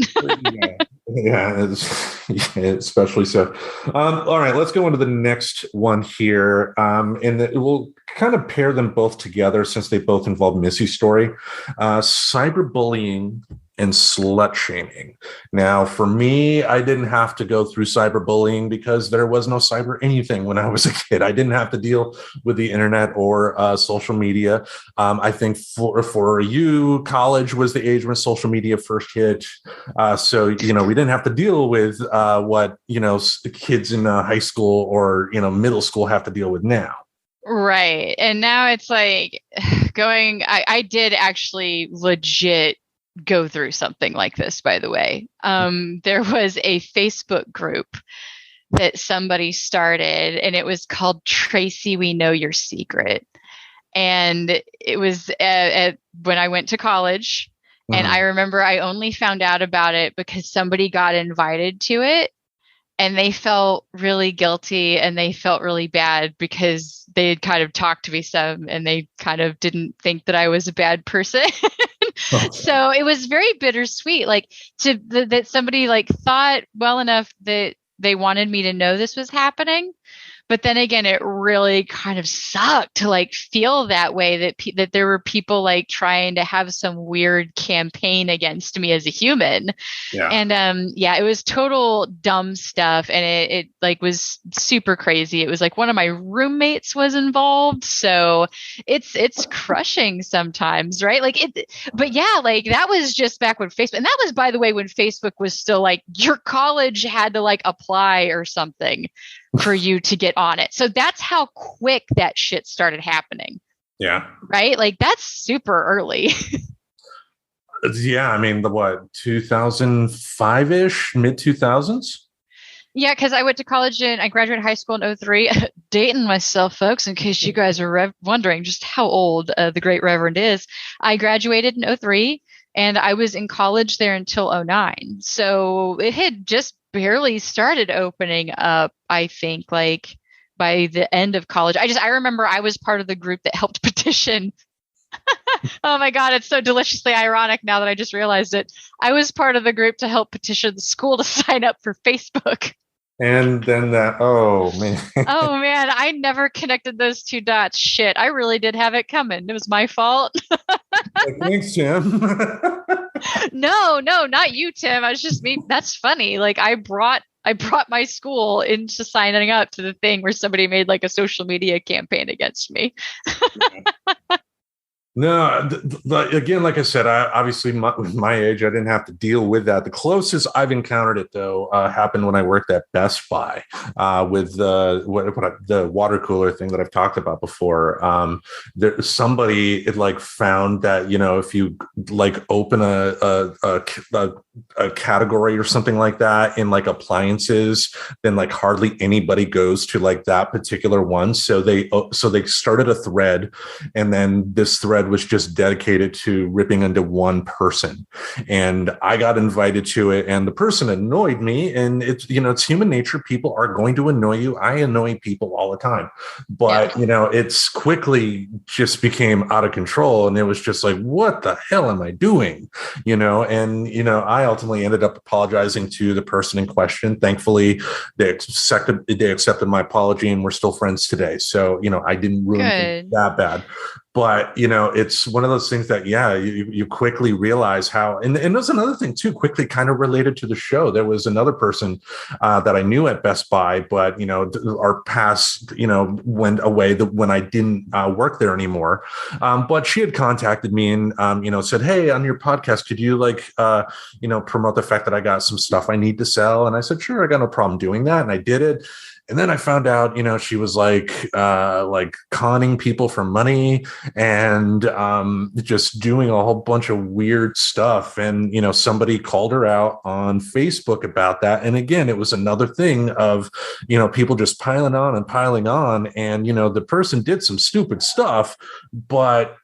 Especially so. All right, let's go into the next one here. And we'll kind of pair them both together since they both involve Missy's story. Cyberbullying and slut shaming. Now, for me, I didn't have to go through cyberbullying because there was no cyber anything when I was a kid. I didn't have to deal with the internet or social media. I think for you, college was the age when social media first hit. So, we didn't have to deal with what, kids in high school or, middle school have to deal with now. Right. And now it's like I did actually legit go through something like this, by the way. There was a Facebook group that somebody started, and it was called Tracy, We Know Your Secret. And it was when I went to college. And I remember I only found out about it because somebody got invited to it. And they felt really guilty and they felt really bad because they had kind of talked to me some and they kind of didn't think that I was a bad person. Okay. So it was very bittersweet, like that somebody like thought well enough that they wanted me to know this was happening. But then again, it really kind of sucked to like feel that way, that there were people like trying to have some weird campaign against me as a human. Yeah. And it was total dumb stuff. And it like was super crazy. It was like one of my roommates was involved. So it's crushing sometimes, right? But yeah, like that was just back when Facebook, and that was, by the way, when Facebook was still like your college had to like apply or something for you to get on it. So that's how quick that shit started happening. Yeah. Right? Like that's super early. Yeah. I mean, 2005-ish, mid 2000s? Yeah, because I went to college I graduated high school in 2003. Dating myself, folks, in case you guys are wondering just how old the great Reverend is. I graduated in 2003 and I was in college there until 2009. So it had just barely started opening up, I think, like by the end of college. I remember I was part of the group that helped petition. Oh my God, it's so deliciously ironic now that I just realized it. I was part of the group to help petition the school to sign up for Facebook. And then oh man. Oh man, I never connected those two dots. Shit, I really did have it coming. It was my fault. Thanks, Tim. No, not you, Tim. I was just me. That's funny. Like I brought my school into signing up to the thing where somebody made like a social media campaign against me. No, again, like I said, obviously with my age, I didn't have to deal with that. The closest I've encountered it, though, happened when I worked at Best Buy with the water cooler thing that I've talked about before. Somebody like found that, if you like open a category or something like that in like appliances, then like hardly anybody goes to like that particular one. So they started a thread, and then this thread was just dedicated to ripping into one person, and I got invited to it, and the person annoyed me. And it's human nature. People are going to annoy you. I annoy people all the time, but it's quickly just became out of control, and it was just like, what the hell am I doing? I ultimately ended up apologizing to the person in question. Thankfully, they accepted my apology, and we're still friends today. So I didn't ruin things that bad. But, it's one of those things that, you quickly realize how, and there's another thing too, quickly kind of related to the show. There was another person that I knew at Best Buy, but, our paths, went away when I didn't work there anymore. But she had contacted me and, said, hey, on your podcast, could you promote the fact that I got some stuff I need to sell? And I said, sure, I got no problem doing that. And I did it. And then I found out, she was like conning people for money and just doing a whole bunch of weird stuff. And, somebody called her out on Facebook about that. And again, it was another thing of, people just piling on and piling on. And, the person did some stupid stuff, but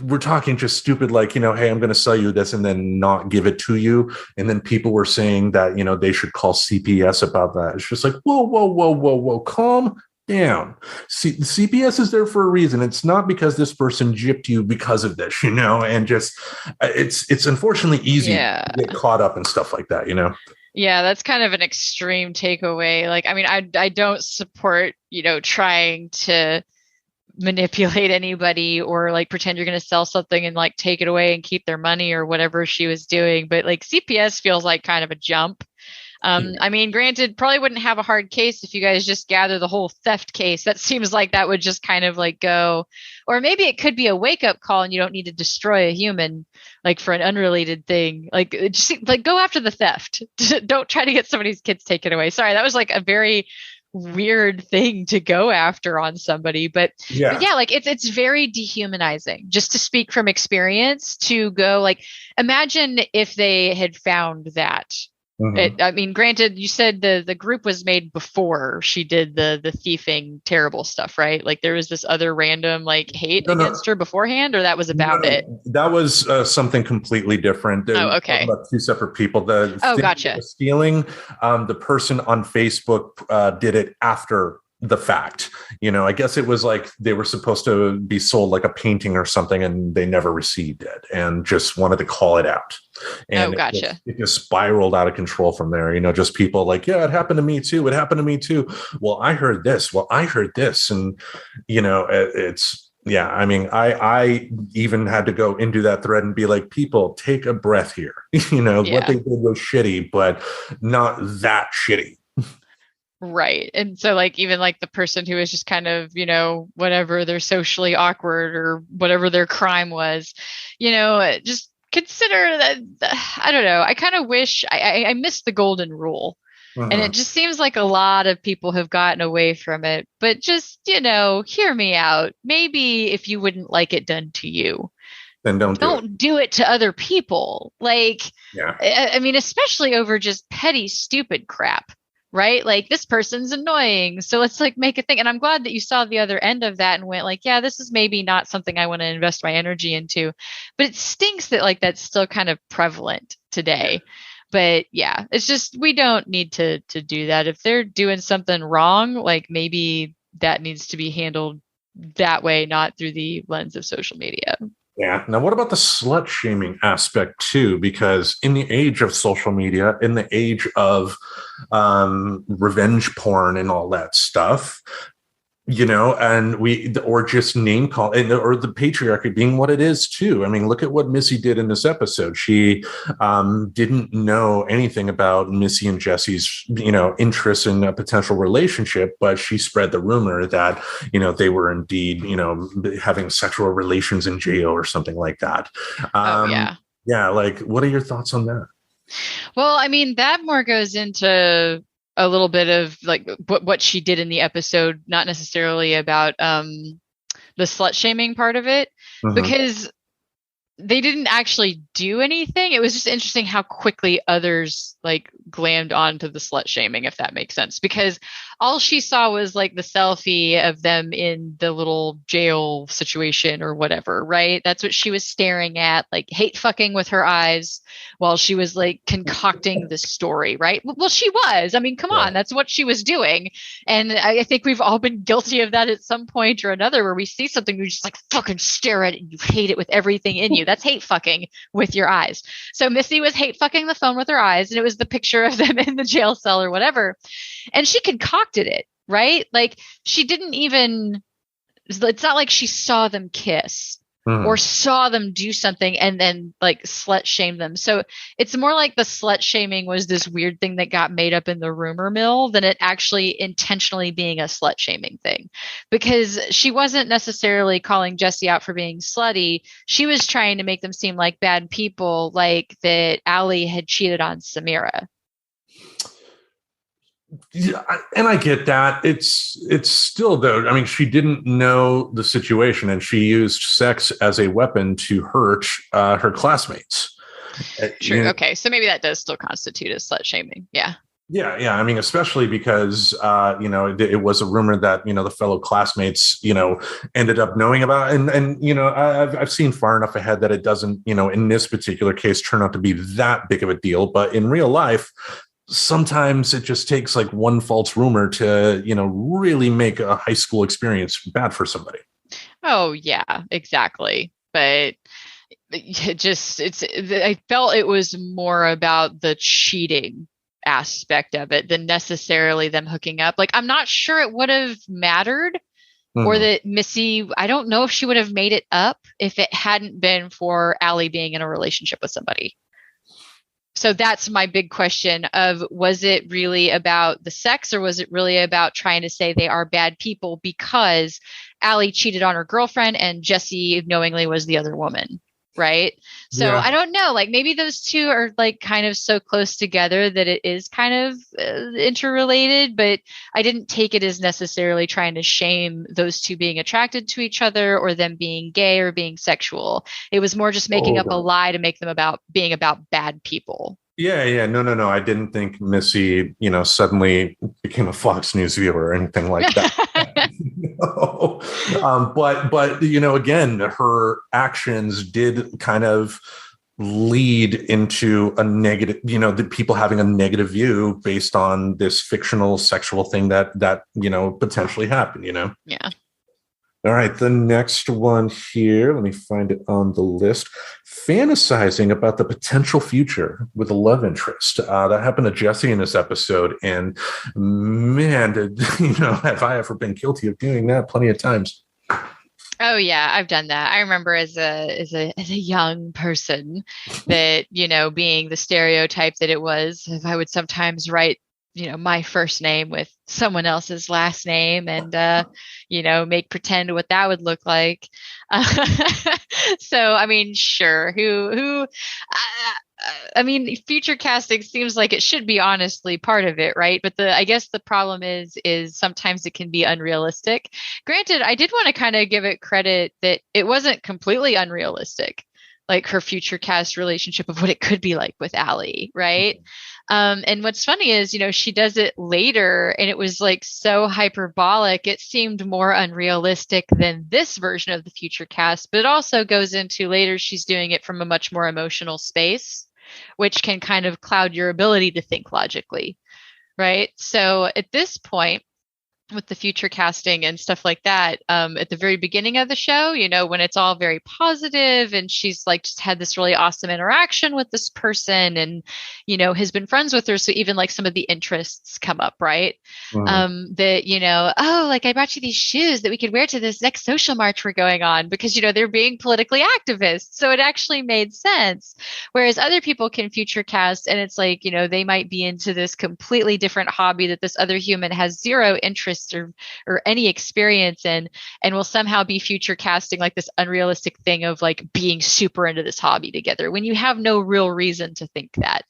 we're talking just stupid, like, hey, I'm going to sell you this and then not give it to you. And then people were saying that, they should call CPS about that. It's just like, whoa, calm down. See, the CPS is there for a reason. It's not because this person gypped you because of this, and just, it's unfortunately easy to get caught up in stuff like that, Yeah, that's kind of an extreme takeaway. Like, I mean, I don't support, trying to manipulate anybody or like pretend you're going to sell something and like take it away and keep their money or whatever she was doing. But like CPS feels like kind of a jump. I mean, granted, probably wouldn't have a hard case if you guys just gather the whole theft case. That seems like that would just kind of like go, or maybe it could be a wake up call and you don't need to destroy a human like for an unrelated thing. Like, just like go after the theft. Don't try to get somebody's kids taken away. Sorry, that was like a very weird thing to go after on somebody, but yeah, like it's very dehumanizing. Just to speak from experience, to go like, imagine if they had found that. I mean, granted, you said the group was made before she did the thieving, terrible stuff, right? Like there was this other random like hate against her beforehand, or that was about it? That was something completely different. Okay. About two separate people. Gotcha. Stealing, the person on Facebook did it after the fact. I guess it was like they were supposed to be sold like a painting or something, and they never received it, and just wanted to call it out. And gotcha. It just spiraled out of control from there. Just people like, yeah, it happened to me too. It happened to me too. Well, I heard this. Well, I heard this, and it's. Yeah, I mean, I even had to go into that thread and be like, people, take a breath here. What they did was shitty, but not that shitty. Right. And so like even like the person who is just kind of, whatever, they're socially awkward or whatever their crime was, just consider that. I don't know. I kind of wish I missed the golden rule. And it just seems like a lot of people have gotten away from it. But just, hear me out. Maybe if you wouldn't like it done to you, then don't do it to other people. Like, I mean, especially over just petty, stupid crap. Right? Like this person's annoying. So let's like make a thing. And I'm glad that you saw the other end of that and went like, yeah, this is maybe not something I want to invest my energy into. But it stinks that like that's still kind of prevalent today. But yeah, it's just we don't need to do that. If they're doing something wrong, like maybe that needs to be handled that way, not through the lens of social media. Yeah. Now, what about the slut shaming aspect too? Because in the age of social media, in the age of revenge porn and all that stuff, and or just name call, or the patriarchy being what it is too. I mean, look at what Missy did in this episode. She didn't know anything about Missy and Jesse's, interest in a potential relationship, but she spread the rumor that, they were indeed, having sexual relations in jail or something like that. Yeah. Like, what are your thoughts on that? Well, I mean, that more goes into a little bit of like what she did in the episode, not necessarily about the slut shaming part of it, because they didn't actually do anything. It was just interesting how quickly others like glammed onto the slut shaming, if that makes sense, because all she saw was like the selfie of them in the little jail situation or whatever, right? That's what she was staring at, like hate fucking with her eyes while she was like concocting this story, right? Well, she was. I mean, come on, that's what she was doing. And I think we've all been guilty of that at some point or another, where we see something, we just like fucking stare at it and you hate it with everything in you. That's hate fucking with your eyes. So Missy was hate fucking the phone with her eyes, and it was the picture of them in the jail cell or whatever. And she concocted it, right? Like she didn't even, it's not like she saw them kiss or saw them do something and then like slut shame them. So it's more like the slut shaming was this weird thing that got made up in the rumor mill than it actually intentionally being a slut shaming thing, because she wasn't necessarily calling Jesse out for being slutty. She was trying to make them seem like bad people, like that Allie had cheated on Samira. Yeah, and I get that. It's still, though, I mean, she didn't know the situation and she used sex as a weapon to hurt her classmates. True. Okay. So maybe that does still constitute as slut shaming. Yeah. Yeah. I mean, especially because, it was a rumor that, the fellow classmates, ended up knowing about. And I've seen far enough ahead that it doesn't, in this particular case, turn out to be that big of a deal. But in real life, sometimes it just takes like one false rumor to, really make a high school experience bad for somebody. Oh, yeah, exactly. But I felt it was more about the cheating aspect of it than necessarily them hooking up. Like, I'm not sure it would have mattered or that Missy, I don't know if she would have made it up if it hadn't been for Allie being in a relationship with somebody. So that's my big question of, was it really about the sex, or was it really about trying to say they are bad people because Allie cheated on her girlfriend and Jesse knowingly was the other woman? Right. So Yeah. I don't know, like maybe those two are like kind of so close together that it is kind of interrelated, but I didn't take it as necessarily trying to shame those two being attracted to each other or them being gay or being sexual. It was more just making up a lie to make them about being about bad people. Yeah. No. I didn't think Missy, suddenly became a Fox News viewer or anything like that. No. But again, her actions did kind of lead into a negative, the people having a negative view based on this fictional sexual thing that potentially happened. Yeah. All right, the next one here, let me find it on the list. Fantasizing about the potential future with a love interest. That happened to Jesse in this episode. And man, have I ever been guilty of doing that plenty of times. Oh yeah, I've done that. I remember as a young person that, being the stereotype that it was, I would sometimes write my first name with someone else's last name and, make pretend what that would look like. So, I mean, sure. Future casting seems like it should be honestly part of it, right? But I guess the problem is sometimes it can be unrealistic. Granted, I did want to kind of give it credit that it wasn't completely unrealistic, like her future cast relationship of what it could be like with Allie, right? And what's funny is, she does it later and it was like so hyperbolic. It seemed more unrealistic than this version of the future cast, but it also goes into later she's doing it from a much more emotional space, which can kind of cloud your ability to think logically, right? So at this point, with the future casting and stuff like that, at the very beginning of the show, when it's all very positive and she's like just had this really awesome interaction with this person and, has been friends with her. So even like some of the interests come up, right? That, oh, like I brought you these shoes that we could wear to this next social march we're going on because, they're being politically activists. So it actually made sense. Whereas other people can future cast and it's like, they might be into this completely different hobby that this other human has zero interest or any experience in, and will somehow be future casting like this unrealistic thing of like being super into this hobby together when you have no real reason to think that.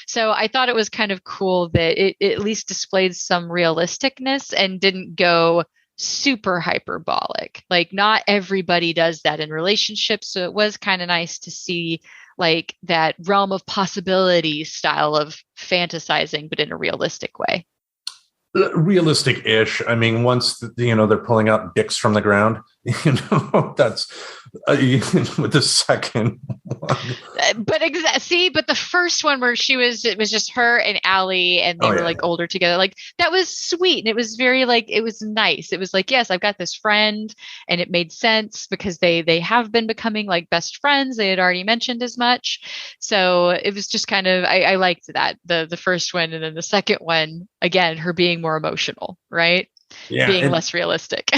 So I thought it was kind of cool that it at least displayed some realisticness and didn't go super hyperbolic. Like not everybody does that in relationships. So it was kind of nice to see like that realm of possibility style of fantasizing, but in a realistic way. Realistic-ish. I mean, once they're pulling out dicks from the ground, that's with the second one. But but the first one where it was just her and Allie, and they were like older together. Like that was sweet, and it was very like it was nice. It was like, yes, I've got this friend, and it made sense because they have been becoming like best friends. They had already mentioned as much, so it was just kind of I liked that the first one, and then the second one again, her being more emotional, right? Yeah, being less realistic.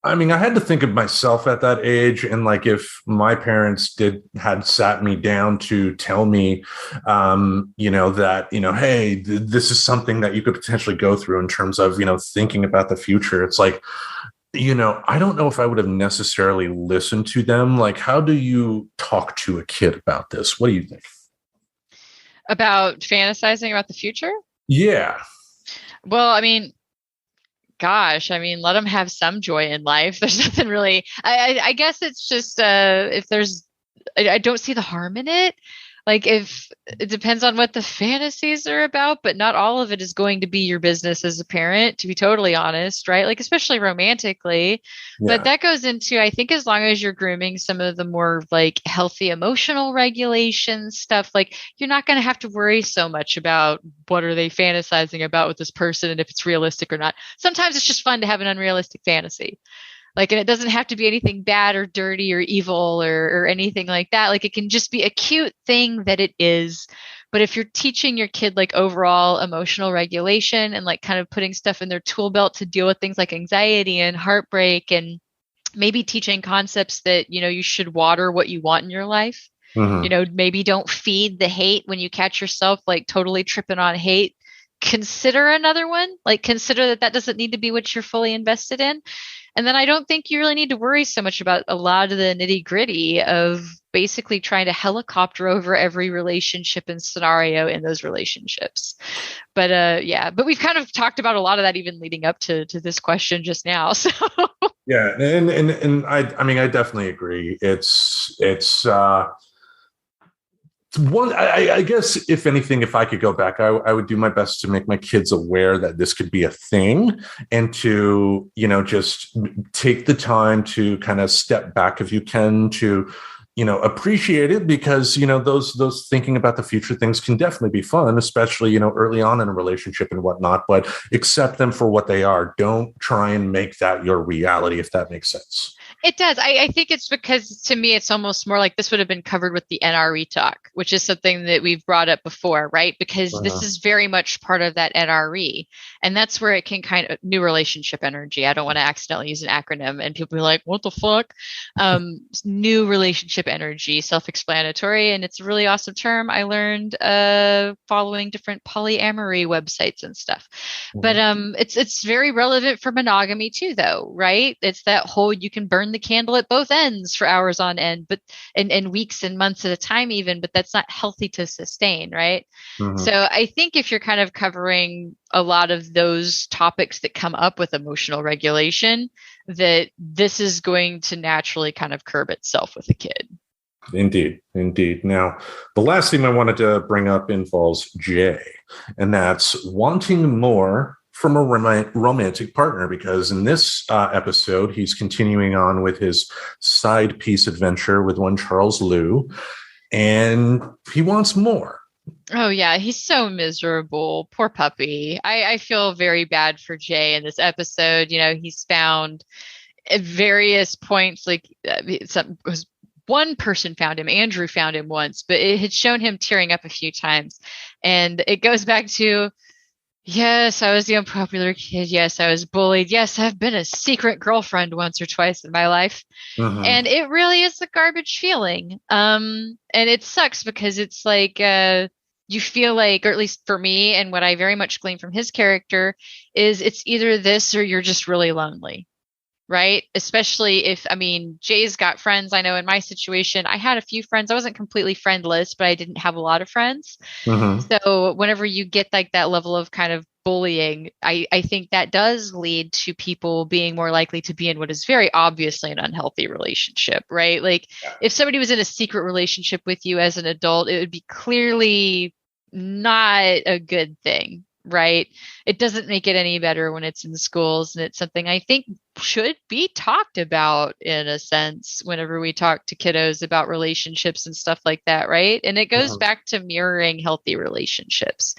I mean, I had to think of myself at that age, and like if my parents had sat me down to tell me, that hey, this is something that you could potentially go through in terms of thinking about the future. It's like, I don't know if I would have necessarily listened to them. Like, how do you talk to a kid about this? What do you think? About fantasizing about the future? Yeah. Well, I mean, gosh, let them have some joy in life. There's nothing really, I guess it's just, if there's, I don't see the harm in it. Like if it depends on what the fantasies are about, but not all of it is going to be your business as a parent, to be totally honest, right? Like, especially romantically, but that goes into, I think as long as you're grooming some of the more like healthy emotional regulation stuff, like you're not going to have to worry so much about what are they fantasizing about with this person and if it's realistic or not. Sometimes it's just fun to have an unrealistic fantasy. Like, and it doesn't have to be anything bad or dirty or evil or anything like that. Like, it can just be a cute thing that it is But if you're teaching your kid like overall emotional regulation and like kind of putting stuff in their tool belt to deal with things like anxiety and heartbreak, and maybe teaching concepts that, you should water what you want in your life. Maybe don't feed the hate when you catch yourself like totally tripping on hate. Consider another one, like consider that doesn't need to be what you're fully invested in. And then I don't think you really need to worry so much about a lot of the nitty gritty of basically trying to helicopter over every relationship and scenario in those relationships. But but we've kind of talked about a lot of that even leading up to this question just now. So yeah, and I mean, I definitely agree. It's one, I guess, if anything, if I could go back, I would do my best to make my kids aware that this could be a thing, and to, just take the time to kind of step back if you can, to, appreciate it, because, those thinking about the future things can definitely be fun, especially, early on in a relationship and whatnot, but accept them for what they are. Don't try and make that your reality, if that makes sense. It does. I think it's because, to me, it's almost more like this would have been covered with the NRE talk, which is something that we've brought up before, right? Because this is very much part of that NRE. And that's where it can kind of, new relationship energy. I don't want to accidentally use an acronym and people be like, what the fuck? New relationship energy, self-explanatory. And it's a really awesome term I learned following different polyamory websites and stuff. But it's very relevant for monogamy too, though, right? It's that whole, you can burn the candle at both ends for hours on end, but and weeks and months at a time even, but that's not healthy to sustain, right? So I think if you're kind of covering a lot of those topics that come up with emotional regulation, that this is going to naturally kind of curb itself with a kid. Indeed. Now, the last thing I wanted to bring up involves Jay, and that's wanting more from a romantic partner, because in this episode, he's continuing on with his side piece adventure with one Charles Liu, and he wants more. Oh, yeah. He's so miserable. Poor puppy. I feel very bad for Jay in this episode. He's found at various points, like one person found him, Andrew found him once, but it had shown him tearing up a few times. And it goes back to, yes, I was the unpopular kid. Yes, I was bullied. Yes, I've been a secret girlfriend once or twice in my life. And it really is a garbage feeling. And it sucks because it's like you feel like, or at least for me, and what I very much glean from his character is it's either this or you're just really lonely. Right? Especially if, Jay's got friends. I know in my situation, I had a few friends. I wasn't completely friendless, but I didn't have a lot of friends. So whenever you get like that level of kind of bullying, I think that does lead to people being more likely to be in what is very obviously an unhealthy relationship, right? Like if somebody was in a secret relationship with you as an adult, it would be clearly not a good thing. Right. It doesn't make it any better when it's in schools. And it's something I think should be talked about in a sense whenever we talk to kiddos about relationships and stuff like that. Right. And it goes back to mirroring healthy relationships.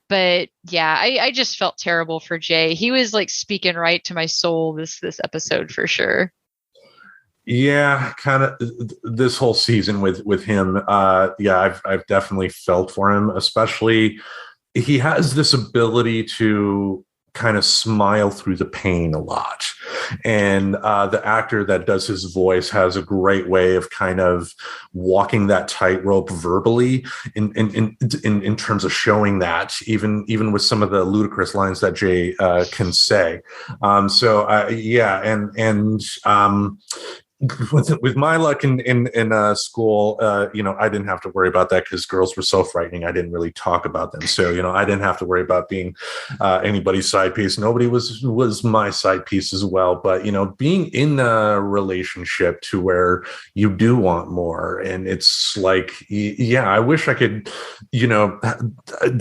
But yeah, I just felt terrible for Jay. He was like speaking right to my soul this episode for sure. Yeah, kind of this whole season with him. I've definitely felt for him, especially. He has this ability to kind of smile through the pain a lot. And the actor that does his voice has a great way of kind of walking that tightrope verbally in terms of showing that, even with some of the ludicrous lines that Jay can say. With my luck in school, I didn't have to worry about that because girls were so frightening. I didn't really talk about them. So, I didn't have to worry about being anybody's side piece. Nobody was my side piece as well. But, being in a relationship to where you do want more, and it's like, I wish I could,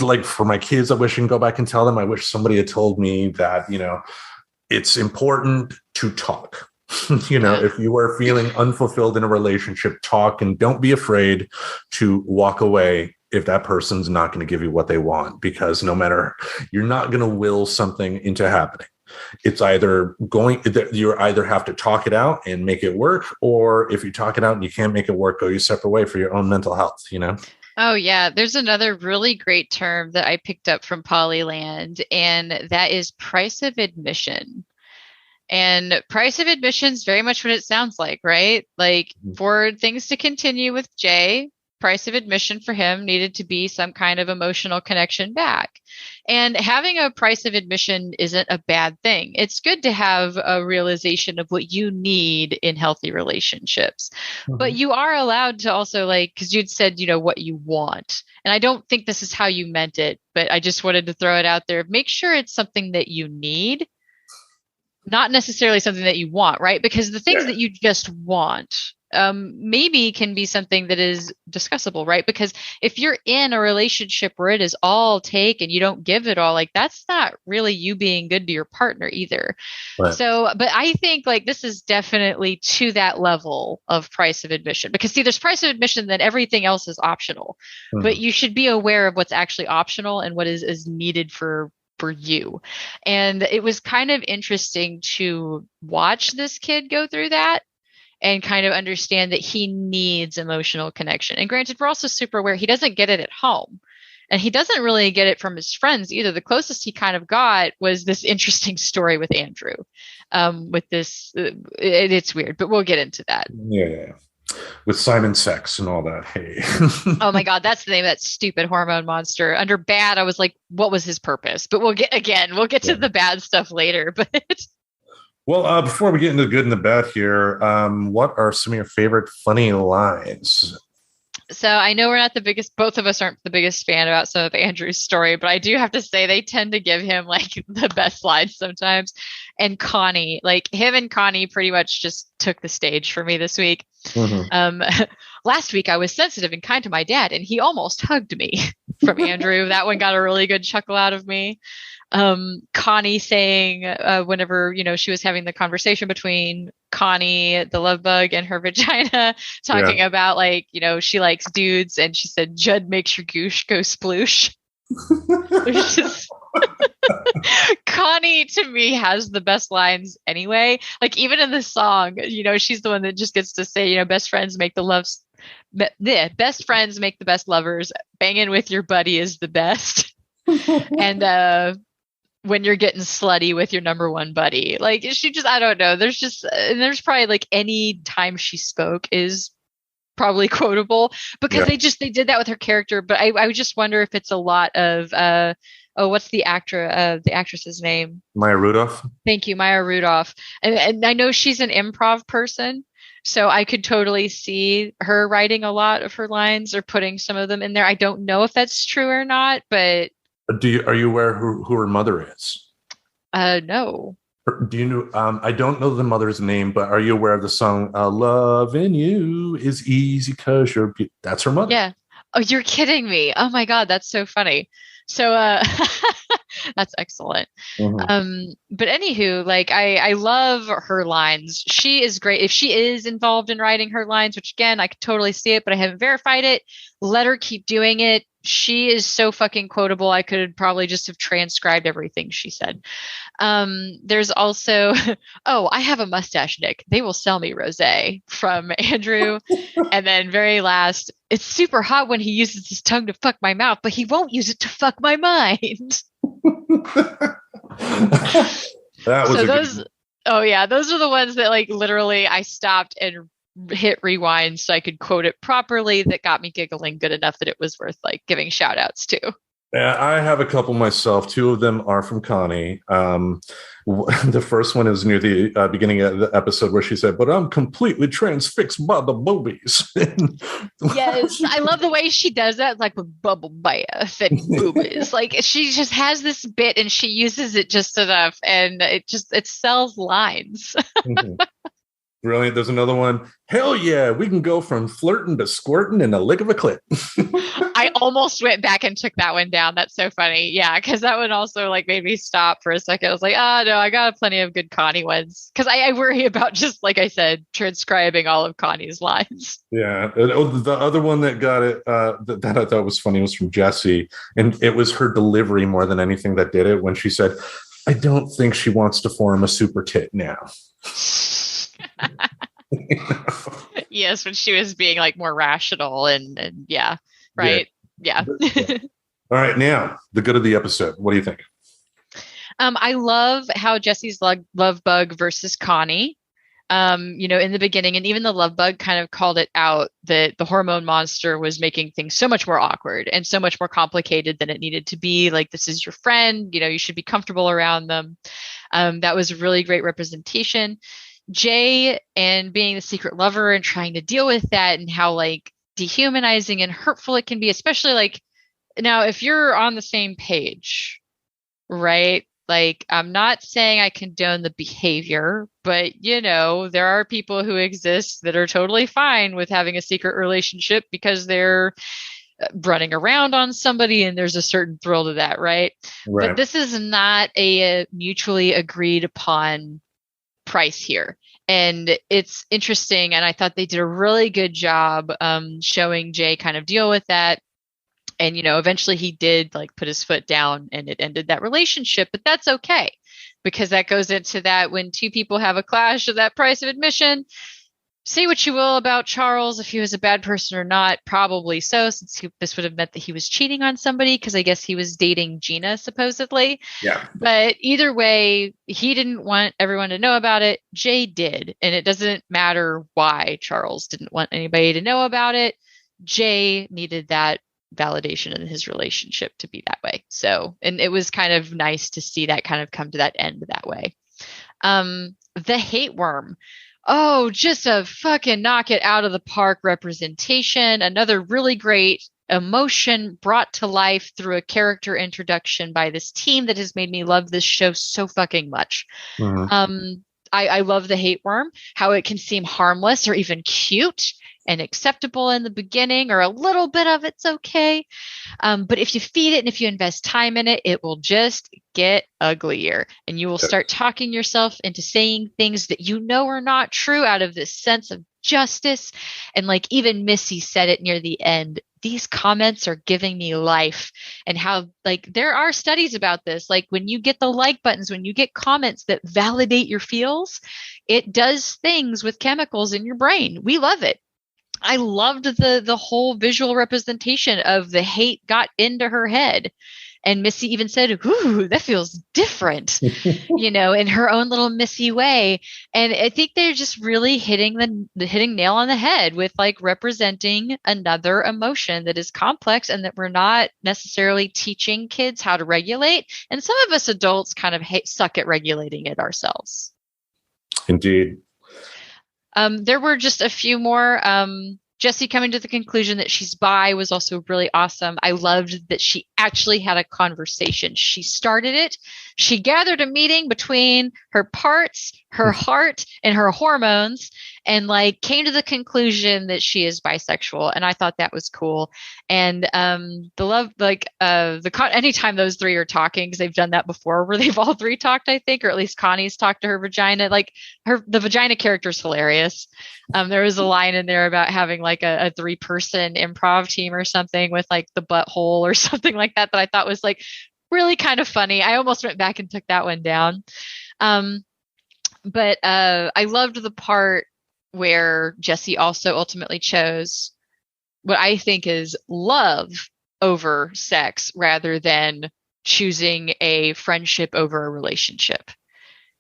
like for my kids, I wish I can go back and tell them. I wish somebody had told me that, it's important to talk. If you are feeling unfulfilled in a relationship, talk, and don't be afraid to walk away if that person's not going to give you what they want, because you're not going to will something into happening. It's you either have to talk it out and make it work, or if you talk it out and you can't make it work, go your separate way for your own mental health, Oh, yeah. There's another really great term that I picked up from Polyland, and that is price of admission. And price of admission is very much what it sounds like, right? Like for things to continue with Jay, price of admission for him needed to be some kind of emotional connection back. And having a price of admission isn't a bad thing. It's good to have a realization of what you need in healthy relationships. But Mhm. you are allowed to also like, because you'd said, what you want. And I don't think this is how you meant it, but I just wanted to throw it out there. Make sure it's something that you need, not necessarily something that you want, right? Because the things Yeah. that you just want, maybe can be something that is discussable, right? Because if you're in a relationship where it is all take and you don't give it all, like that's not really you being good to your partner either. Right. So, but I think like this is definitely to that level of price of admission because see, there's price of admission, then everything else is optional, but Mhm. you should be aware of what's actually optional and what is needed for you. And it was kind of interesting to watch this kid go through that and kind of understand that he needs emotional connection. And granted, we're also super aware he doesn't get it at home. And he doesn't really get it from his friends either. The closest he kind of got was this interesting story with Andrew. With this, it's weird, but we'll get into that. Yeah. With Simon Sex and all that. Hey. Oh my God, that's the name of that stupid hormone monster. Under bad, I was like, what was his purpose? But we'll get to the bad stuff later. But Well, before we get into the good and the bad here, what are some of your favorite funny lines? so I know we're not the biggest, both of us aren't the biggest fan about some of Andrew's story, but I do have to say they tend to give him like the best lines sometimes. And Connie, like him and Connie pretty much just took the stage for me this week. Mm-hmm. Last week I was sensitive and kind to my dad and he almost hugged me from Andrew. That one got a really good chuckle out of me. Connie saying, whenever, she was having the conversation between Connie, the love bug, and her vagina, talking about like, she likes dudes. And she said, Judd makes your goosh go sploosh. Just Connie to me has the best lines anyway. Like even in the song, she's the one that just gets to say, best friends make the loves. Best friends make the best lovers. Banging with your buddy is the best. And when you're getting slutty with your number one buddy, like she just, I don't know. There's probably like any time she spoke is probably quotable because they did that with her character. But I would just wonder if it's a lot of what's the actress's name? Maya Rudolph. Thank you, Maya Rudolph. And I know she's an improv person. So I could totally see her writing a lot of her lines or putting some of them in there. I don't know if that's true or not, but Are you aware who her mother is? no. Do you know? I don't know the mother's name, but are you aware of the song "Loving You Is Easy" because that's her mother? Yeah. Oh, you're kidding me. Oh my God, that's so funny. So that's excellent. Mm-hmm. But anywho, like I love her lines. She is great. If she is involved in writing her lines, which again, I could totally see it, but I haven't verified it. Let her keep doing it. She is so fucking quotable. I could probably just have transcribed everything she said. There's also, oh, I have a mustache, Nick. They will sell me rosé from Andrew. And then very last, it's super hot when he uses his tongue to fuck my mouth, but he won't use it to fuck my mind. That was so those, oh yeah, those are the ones that like literally I stopped and hit rewind so I could quote it properly that got me giggling good enough that it was worth like giving shout outs to. Yeah, I have a couple myself. Two of them are from Connie. The first one is near the beginning of the episode where she said, "But I'm completely transfixed by the boobies." Yes, I love the way she does that, like with bubble bath and boobies. Like she just has this bit and she uses it just enough, and it sells lines. Mm-hmm. Brilliant. There's another one. Hell yeah, we can go from flirting to squirting in a lick of a clip. I almost went back and took that one down. That's so funny. Yeah, because that one also like made me stop for a second. I was like, oh no, I got plenty of good Connie ones. Because I worry about just like I said, transcribing all of Connie's lines. Yeah. The other one that got it that I thought was funny was from Jessie. And it was her delivery more than anything that did it when she said, I don't think she wants to form a super tit now. Yes, when she was being like more rational and yeah. right? Yeah. All right, now the good of the episode. What do you think? I love how Jesse's love bug versus Connie. In the beginning, and even the love bug kind of called it out that the hormone monster was making things so much more awkward and so much more complicated than it needed to be. Like, this is your friend, you should be comfortable around them. That was a really great representation. Jay and being the secret lover and trying to deal with that, and how like dehumanizing and hurtful it can be, especially like now if you're on the same page, right? Like, I'm not saying I condone the behavior, but there are people who exist that are totally fine with having a secret relationship because they're running around on somebody and there's a certain thrill to that, right? But this is not a mutually agreed upon price here. And it's interesting. And I thought they did a really good job showing Jay kind of deal with that. And, eventually he did like put his foot down and it ended that relationship, but that's okay, because that goes into that when two people have a clash of that price of admission. Say what you will about Charles, if he was a bad person or not, probably so, since this would have meant that he was cheating on somebody, because I guess he was dating Gina, supposedly. Yeah. But either way, he didn't want everyone to know about it. Jay did. And it doesn't matter why Charles didn't want anybody to know about it. Jay needed that validation in his relationship to be that way. So, and it was kind of nice to see that kind of come to that end that way. The hate worm. Oh, just a fucking knock it out of the park representation. Another really great emotion brought to life through a character introduction by this team that has made me love this show so fucking much. Mm-hmm. I love the hate worm, how it can seem harmless or even cute and acceptable in the beginning, or a little bit of it's okay. But if you feed it and if you invest time in it, it will just get uglier, and you will start talking yourself into saying things that are not true out of this sense of justice. And like even Missy said it near the end, these comments are giving me life. And how like there are studies about this, like when you get the like buttons, when you get comments that validate your feels, it does things with chemicals in your brain. We love it. I loved the whole visual representation of the hate got into her head. And Missy even said, "Ooh, that feels different," in her own little Missy way. And I think they're just really hitting nail on the head with like representing another emotion that is complex and that we're not necessarily teaching kids how to regulate. And some of us adults kind of suck at regulating it ourselves. Indeed. There were just a few more. Jessie coming to the conclusion that she's bi was also really awesome. I loved that she actually had a conversation. She started it. She gathered a meeting between her parts, her heart, and her hormones, and like came to the conclusion that she is bisexual. And I thought that was cool. And the love, like anytime those three are talking, because they've done that before, where they've all three talked, I think, or at least Connie's talked to her vagina. Like the vagina character is hilarious. There was a line in there about having like a 3-person improv team or something with like the butthole or something like that I thought was like really kind of funny. I almost went back and took that one down. But I loved the part where Jessie also ultimately chose what I think is love over sex rather than choosing a friendship over a relationship.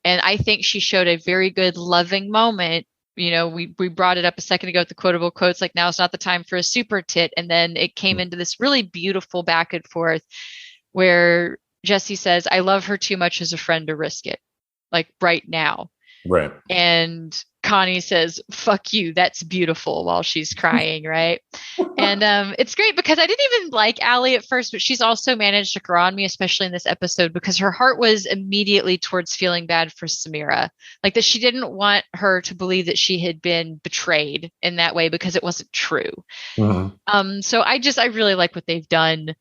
And I think she showed a very good loving moment. We brought it up a second ago with the quotable quotes, like, now is not the time for a super tit. And then it came into this really beautiful back and forth where Jessie says, "I love her too much as a friend to risk it, like right now." Right. And Connie says, "Fuck you, that's beautiful," while she's crying, right? And it's great because I didn't even like Allie at first, but she's also managed to grow on me, especially in this episode, because her heart was immediately towards feeling bad for Samira. Like that she didn't want her to believe that she had been betrayed in that way because it wasn't true. Mm-hmm. So I really like what they've done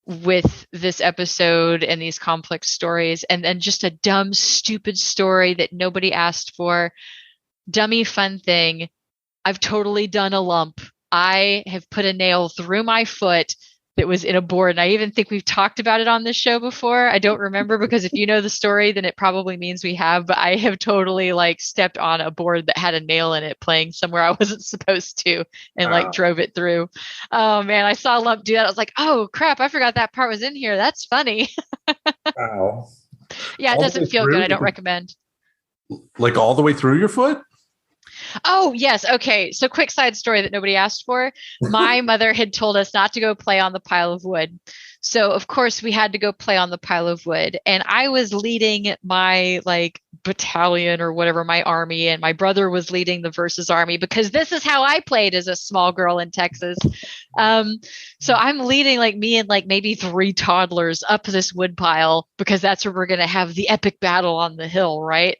with this episode and these complex stories, and then just a dumb, stupid story that nobody asked for. Dummy fun thing. I've totally done a lump. I have put a nail through my foot that was in a board. And I even think we've talked about it on this show before. I don't remember, because if you know the story, then it probably means we have, but I have totally like stepped on a board that had a nail in it playing somewhere I wasn't supposed to, and like drove it through. Oh man, I saw Lump do that. I was like, oh crap, I forgot that part was in here. That's funny. Wow. Yeah, it doesn't feel good. I don't recommend. Like all the way through your foot? Oh, yes. Okay. So quick side story that nobody asked for. My mother had told us not to go play on the pile of wood. So of course we had to go play on the pile of wood, and I was leading my like battalion or whatever, my army, and my brother was leading the versus army, because this is how I played as a small girl in Texas. So I'm leading like me and like maybe 3 toddlers up this wood pile, because that's where we're going to have the epic battle on the hill. Right.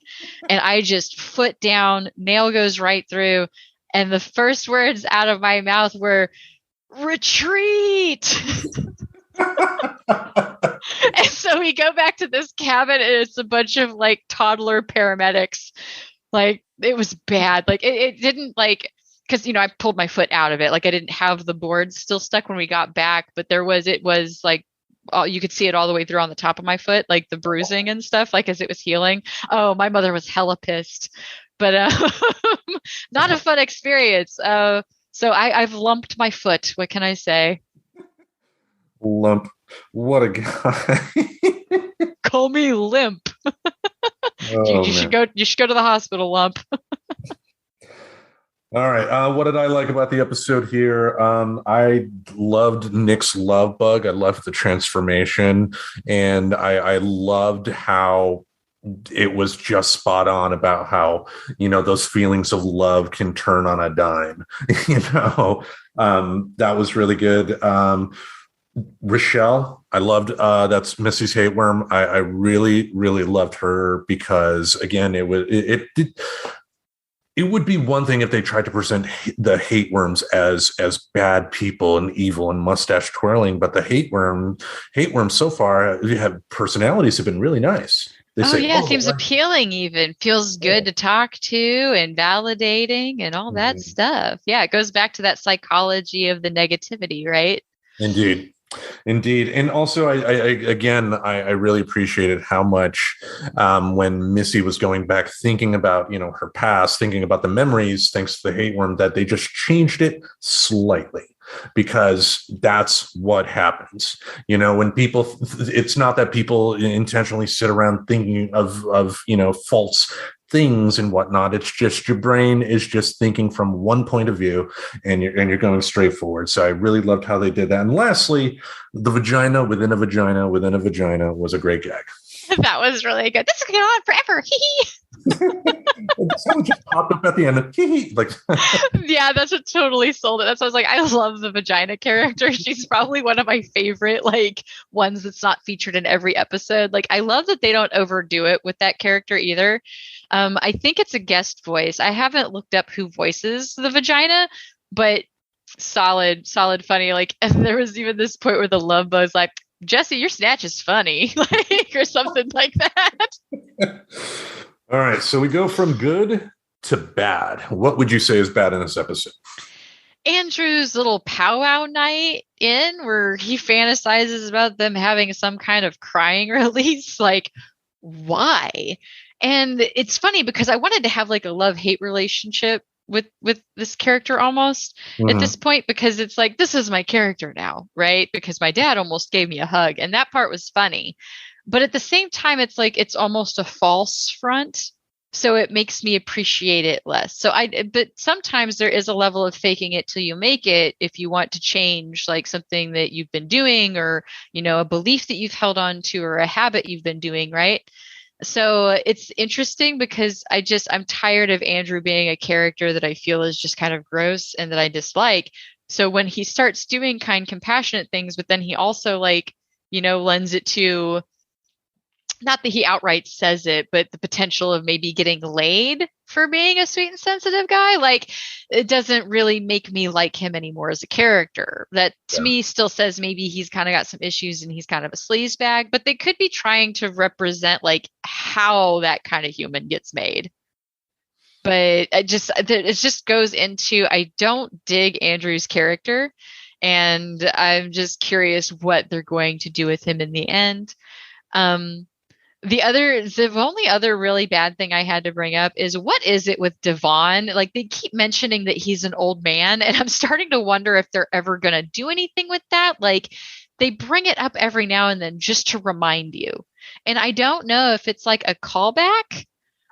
And I just foot down, nail goes right through. And the first words out of my mouth were retreat. And so we go back to this cabin, and it's a bunch of like toddler paramedics. Like it was bad. Like it didn't like, because I pulled my foot out of it. Like I didn't have the board still stuck when we got back, but it was like you could see it all the way through on the top of my foot, like the bruising and stuff, like as it was healing. Oh, my mother was hella pissed, but not a fun experience. So I've lumped my foot. What can I say? Lump. What a guy. Call me Limp. You should go to the hospital, Lump. All right. What did I like about the episode here? I loved Nick's love bug. I loved the transformation, and I loved how it was just spot on about how, those feelings of love can turn on a dime. That was really good. Rochelle, I loved, that's Missy's hate worm. I really, really loved her, because again, it would be one thing if they tried to present the hate worms as bad people and evil and mustache twirling, but the hate worms so far personalities have been really nice. Seems appealing, even feels good to talk to and validating and all that stuff. Yeah, it goes back to that psychology of the negativity, right? Indeed. And also, I really appreciated how much when Missy was going back, thinking about, her past, thinking about the memories, thanks to the hate worm, that they just changed it slightly, because that's what happens. When people, it's not that people intentionally sit around thinking of false things and whatnot. It's just your brain is just thinking from one point of view, and you're going straight forward. So I really loved how they did that. And lastly, the vagina within a vagina within a vagina was a great gag. That was really good. This is going on forever. Someone just popped up at the end. Like, yeah, that's what totally sold it. That's why I was like, I love the vagina character. She's probably one of my favorite ones that's not featured in every episode. Like, I love that they don't overdo it with that character either. I think it's a guest voice. I haven't looked up who voices the vagina, but solid funny. Like, and there was even this point where the love bug's like, Jesse, your snatch is funny, or something like that. All right, so we go from good to bad. What would you say is bad in this episode? Andrew's little powwow night where he fantasizes about them having some kind of crying release. Like, why? And it's funny because I wanted to have a love-hate relationship with this character almost at this point, because it's like, this is my character now, right? Because my dad almost gave me a hug, and that part was funny. But at the same time, it's like, it's almost a false front. So it makes me appreciate it less. But sometimes there is a level of faking it till you make it if you want to change something that you've been doing, or, a belief that you've held on to, or a habit you've been doing, right? So it's interesting because I'm tired of Andrew being a character that I feel is just kind of gross and that I dislike. So when he starts doing kind, compassionate things, but then he also lends it to, not that he outright says it, but the potential of maybe getting laid for being a sweet and sensitive guy. It doesn't really make me like him anymore as a character. That to me still says maybe he's kind of got some issues and he's kind of a sleazebag, but they could be trying to represent how that kind of human gets made. But it just goes into, I don't dig Andrew's character. and I'm just curious what they're going to do with him in the end. Um, the only other really bad thing I had to bring up is, what is it with Devon? Like, they keep mentioning that he's an old man, and I'm starting to wonder if they're ever going to do anything with that. Like, they bring it up every now and then just to remind you. And I don't know if it's like a callback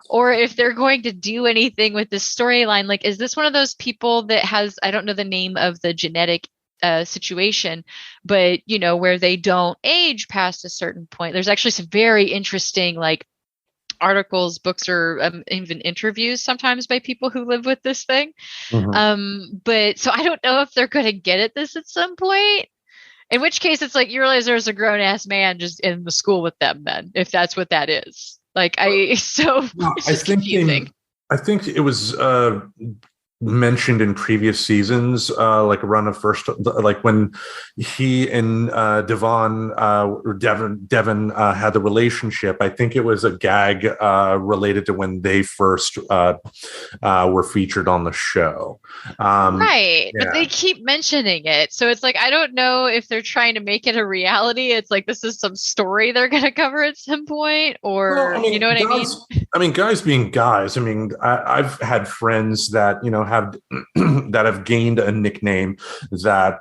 or if they're going to do anything with this storyline. Like, is this one of those people that has, I don't know the name of the genetic situation, but where they don't age past a certain point. There's actually some very interesting like articles, books, or even interviews sometimes by people who live with this thing. But so I don't know if they're going to get at this at some point. In which case, it's like you realize there's a grown ass man just in the school with them. Then, if that's what that is, like it's just confusing. I think it was mentioned in previous seasons, like around the first, like when he and Devon had the relationship. I think it was a gag related to when they first were featured on the show. Right. Yeah. But they keep mentioning it. So it's like, I don't know if they're trying to make it a reality. It's like, this is some story they're going to cover at some point, or, well, I mean, you know what guys, I mean? I mean, guys being guys. I mean, I've had friends that, have that have gained a nickname that,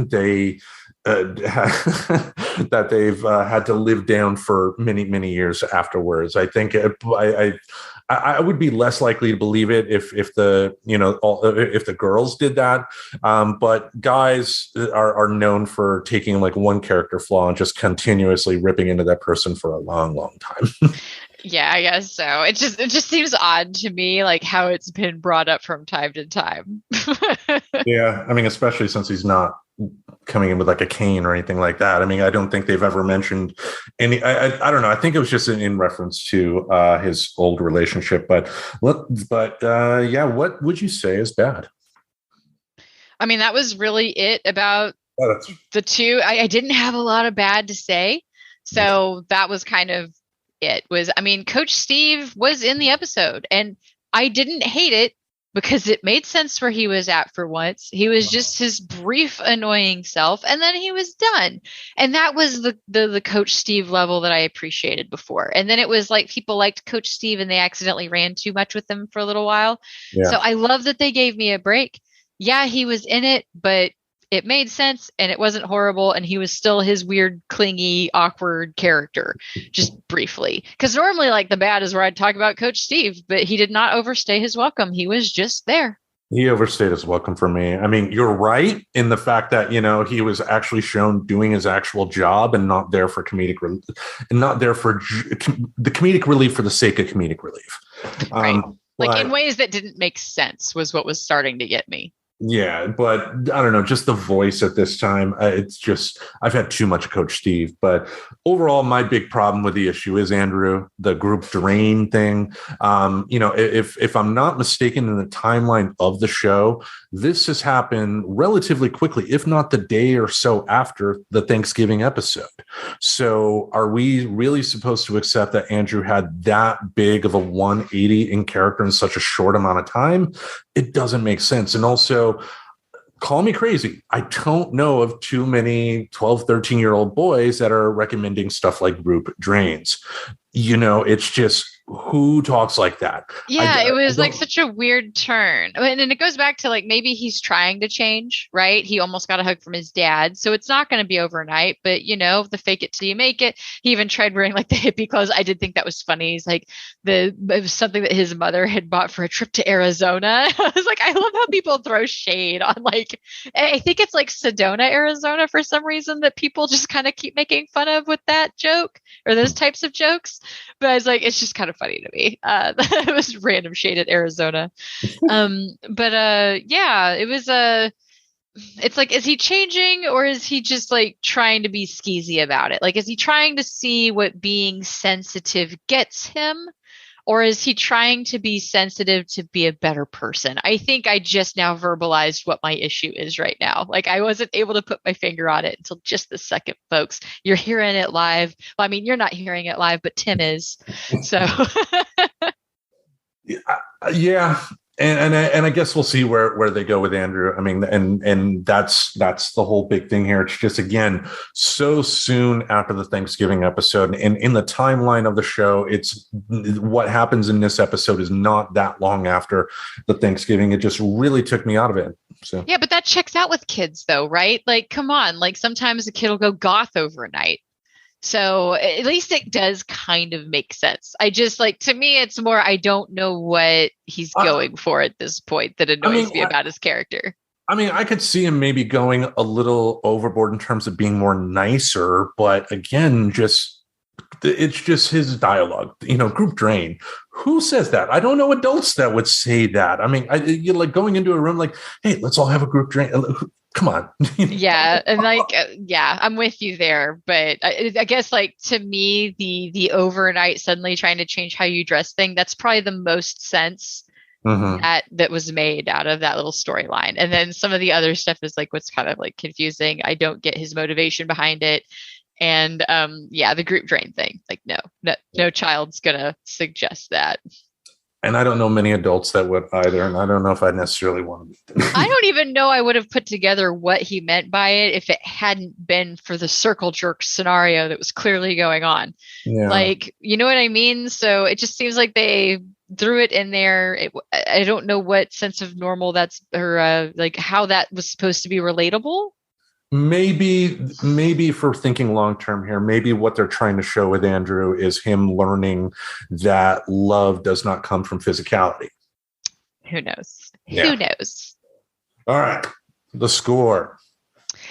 they that they've had to live down for many, many years afterwards. I think I would be less likely to believe it if the if the girls did that, but guys are known for taking like one character flaw and just continuously ripping into that person for a long, long time. Yeah, I guess so. It just seems odd to me, like how it's been brought up from time to time. Yeah, I mean, especially since he's not coming in with like a cane or anything like that. I mean, I don't think they've ever mentioned any. I don't know. I think it was just in reference to his old relationship. But yeah, what would you say is bad? I mean, that was really it about the two. I didn't have a lot of bad to say, so that was kind of it. I mean, Coach Steve was in the episode, and I didn't hate it because it made sense where he was at for once. He was just his brief, annoying self, and then he was done. And that was the Coach Steve level that I appreciated before. And then it was like people liked Coach Steve and they accidentally ran too much with him for a little while. Yeah. So I love that they gave me a break. Yeah, he was in it, but it made sense and it wasn't horrible. And he was still his weird, clingy, awkward character, just briefly. Because normally, like, the bad is where I'd talk about Coach Steve, but he did not overstay his welcome. He was just there. He overstayed his welcome for me. I mean, you're right in the fact that, he was actually shown doing his actual job and not there for comedic relief, and not there for the comedic relief for the sake of comedic relief. Right. Like in ways that didn't make sense was what was starting to get me. Yeah, but I don't know, just the voice at this time. It's just, I've had too much Coach Steve. But overall, my big problem with the issue is, Andrew, the group drain thing. If I'm not mistaken in the timeline of the show, this has happened relatively quickly, if not the day or so after the Thanksgiving episode. So are we really supposed to accept that Andrew had that big of a 180 in character in such a short amount of time? It doesn't make sense. And also, call me crazy, I don't know of too many 12, 13-year-old boys that are recommending stuff like group drains. It's just, who talks like that? Yeah, it was like such a weird turn. And it goes back to like, maybe he's trying to change, right? He almost got a hug from his dad. So it's not going to be overnight, but the fake it till you make it. He even tried wearing like the hippie clothes. I did think that was funny. He's like, it was something that his mother had bought for a trip to Arizona. I was like, I love how people throw shade on, like, I think it's like Sedona, Arizona for some reason, that people just kind of keep making fun of with that joke or those types of jokes. But I was like, it's just kind of funny to me. It was random shade at Arizona. Yeah, it was it's like, is he changing or is he just like trying to be skeezy about it? Like, is he trying to see what being sensitive gets him? Or is he trying to be sensitive to be a better person? I think I just now verbalized what my issue is right now. Like, I wasn't able to put my finger on it until just this second, folks. You're hearing it live. Well, I mean, you're not hearing it live, but Tim is. So. Yeah. and I guess we'll see where they go with Andrew. I mean, and that's the whole big thing here. It's just, again, so soon after the Thanksgiving episode, and in the timeline of the show, it's what happens in this episode is not that long after the Thanksgiving. It just really took me out of it. So Yeah, but that checks out with kids though, right? Like, come on, like sometimes a kid will go goth overnight. So at least it does kind of make sense. I just like, to me, it's more, I don't know what he's going for at this point that annoys me about his character. I mean, I could see him maybe going a little overboard in terms of being more nicer, but again, it's just his dialogue, group drain. Who says that? I don't know adults that would say that. I mean, you're like going into a room like, hey, let's all have a group drain. Come on. Yeah. And like, yeah, I'm with you there. But I guess like to me, the overnight suddenly trying to change how you dress thing, that's probably the most sense that was made out of that little storyline. And then some of the other stuff is like what's kind of like confusing. I don't get his motivation behind it. And the group drain thing, like no child's gonna suggest that. And I don't know many adults that would either, and I don't know if I necessarily want to meet them. I don't even know I would have put together what he meant by it if it hadn't been for the circle jerk scenario that was clearly going on. Yeah. Like, you know what I mean? So it just seems like they threw it in there. I don't know what sense of normal that's, or like how that was supposed to be relatable. Maybe for thinking long term here, maybe what they're trying to show with Andrew is him learning that love does not come from physicality. Who knows? Yeah. Who knows? All right. The score.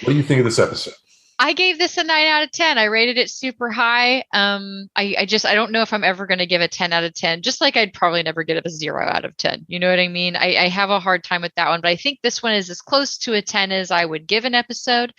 What do you think of this episode? I gave this a 9 out of 10. I rated it super high. I don't know if I'm ever going to give a 10 out of 10, just like I'd probably never give it a 0 out of 10. You know what I mean? I have a hard time with that one, but I think this one is as close to a 10 as I would give an episode.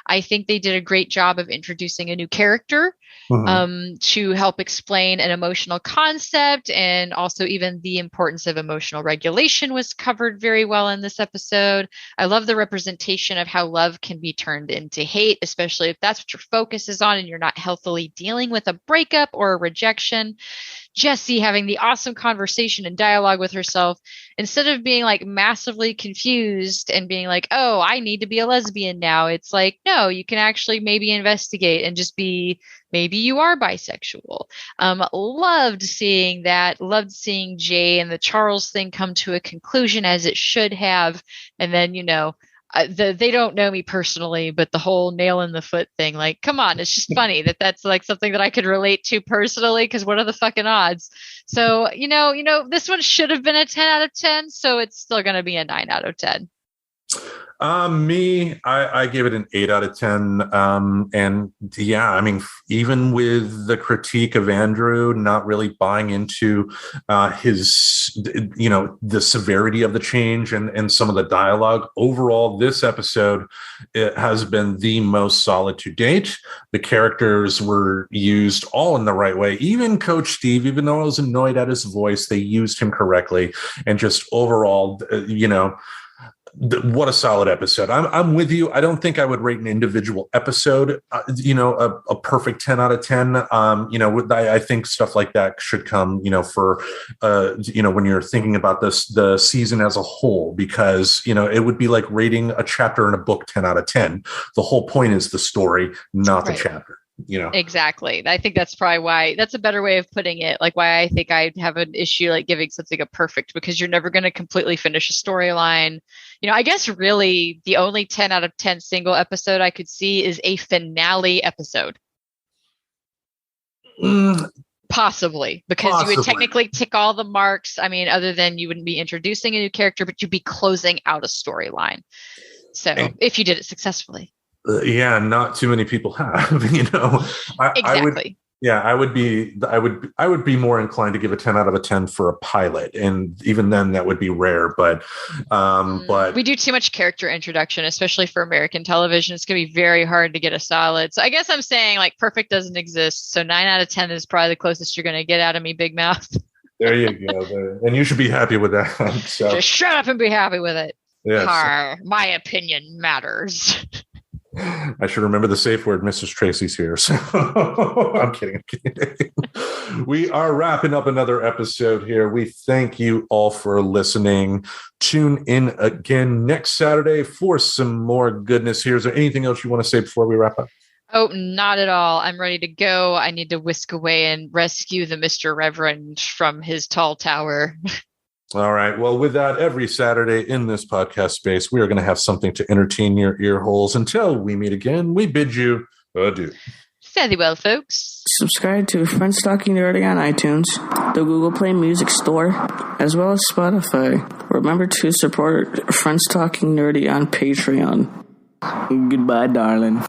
I think they did a great job of introducing a new character to help explain an emotional concept, and also even the importance of emotional regulation was covered very well in this episode. I love the representation of how love can be turned into hate, especially if that's what your focus is on and you're not healthily dealing with a breakup or a rejection. Jessie having the awesome conversation and dialogue with herself instead of being like massively confused and being like, oh, I need to be a lesbian now. It's like, no, you can actually maybe investigate and just be, maybe you are bisexual. Loved seeing that, loved seeing Jay and the Charles thing come to a conclusion as it should have. And then, they don't know me personally, but the whole nail in the foot thing, like, come on, it's just funny that's like something that I could relate to personally, because what are the fucking odds? So, this one should have been a 10 out of 10, so it's still going to be a 9 out of 10. I gave it an 8 out of 10. And yeah, I mean, even with the critique of Andrew not really buying into his, the severity of the change and some of the dialogue, overall, this episode, it has been the most solid to date. The characters were used all in the right way. Even Coach Steve, even though I was annoyed at his voice, they used him correctly. And just overall, what a solid episode. I'm with you. I don't think I would rate an individual episode, a perfect 10 out of 10. I think stuff like that should come, for, when you're thinking about the season as a whole, because, it would be like rating a chapter in a book 10 out of 10. The whole point is the story, not the chapter. Exactly. I think that's probably why, that's a better way of putting it, like why I think I have an issue like giving something a perfect, because you're never going to completely finish a storyline. I guess really the only 10 out of 10 single episode I could see is a finale episode. Possibly, because you would technically tick all the marks. I mean, other than you wouldn't be introducing a new character, but you'd be closing out a storyline. So if you did it successfully. Not too many people have, Exactly. I would be more inclined to give a 10 out of 10 for a pilot. And even then that would be rare, but we do too much character introduction, especially for American television. It's going to be very hard to get a solid. So I guess I'm saying like perfect doesn't exist. So 9 out of 10 is probably the closest you're going to get out of me, big mouth. There you go. And you should be happy with that. So. Just shut up and be happy with it. Yes. My opinion matters. I should remember the safe word. Mrs. Tracy's here. So I'm kidding. We are wrapping up another episode here. We thank you all for listening. Tune in again next Saturday for some more goodness here. Is there anything else you want to say before we wrap up? Oh, not at all. I'm ready to go. I need to whisk away and rescue the Mr. Reverend from his tall tower. All right. Well, with that, every Saturday in this podcast space, we are going to have something to entertain your ear holes. Until we meet again, we bid you adieu. Fairly well, folks. Subscribe to Friends Talking Nerdy on iTunes, the Google Play Music Store, as well as Spotify. Remember to support Friends Talking Nerdy on Patreon. Goodbye, darling.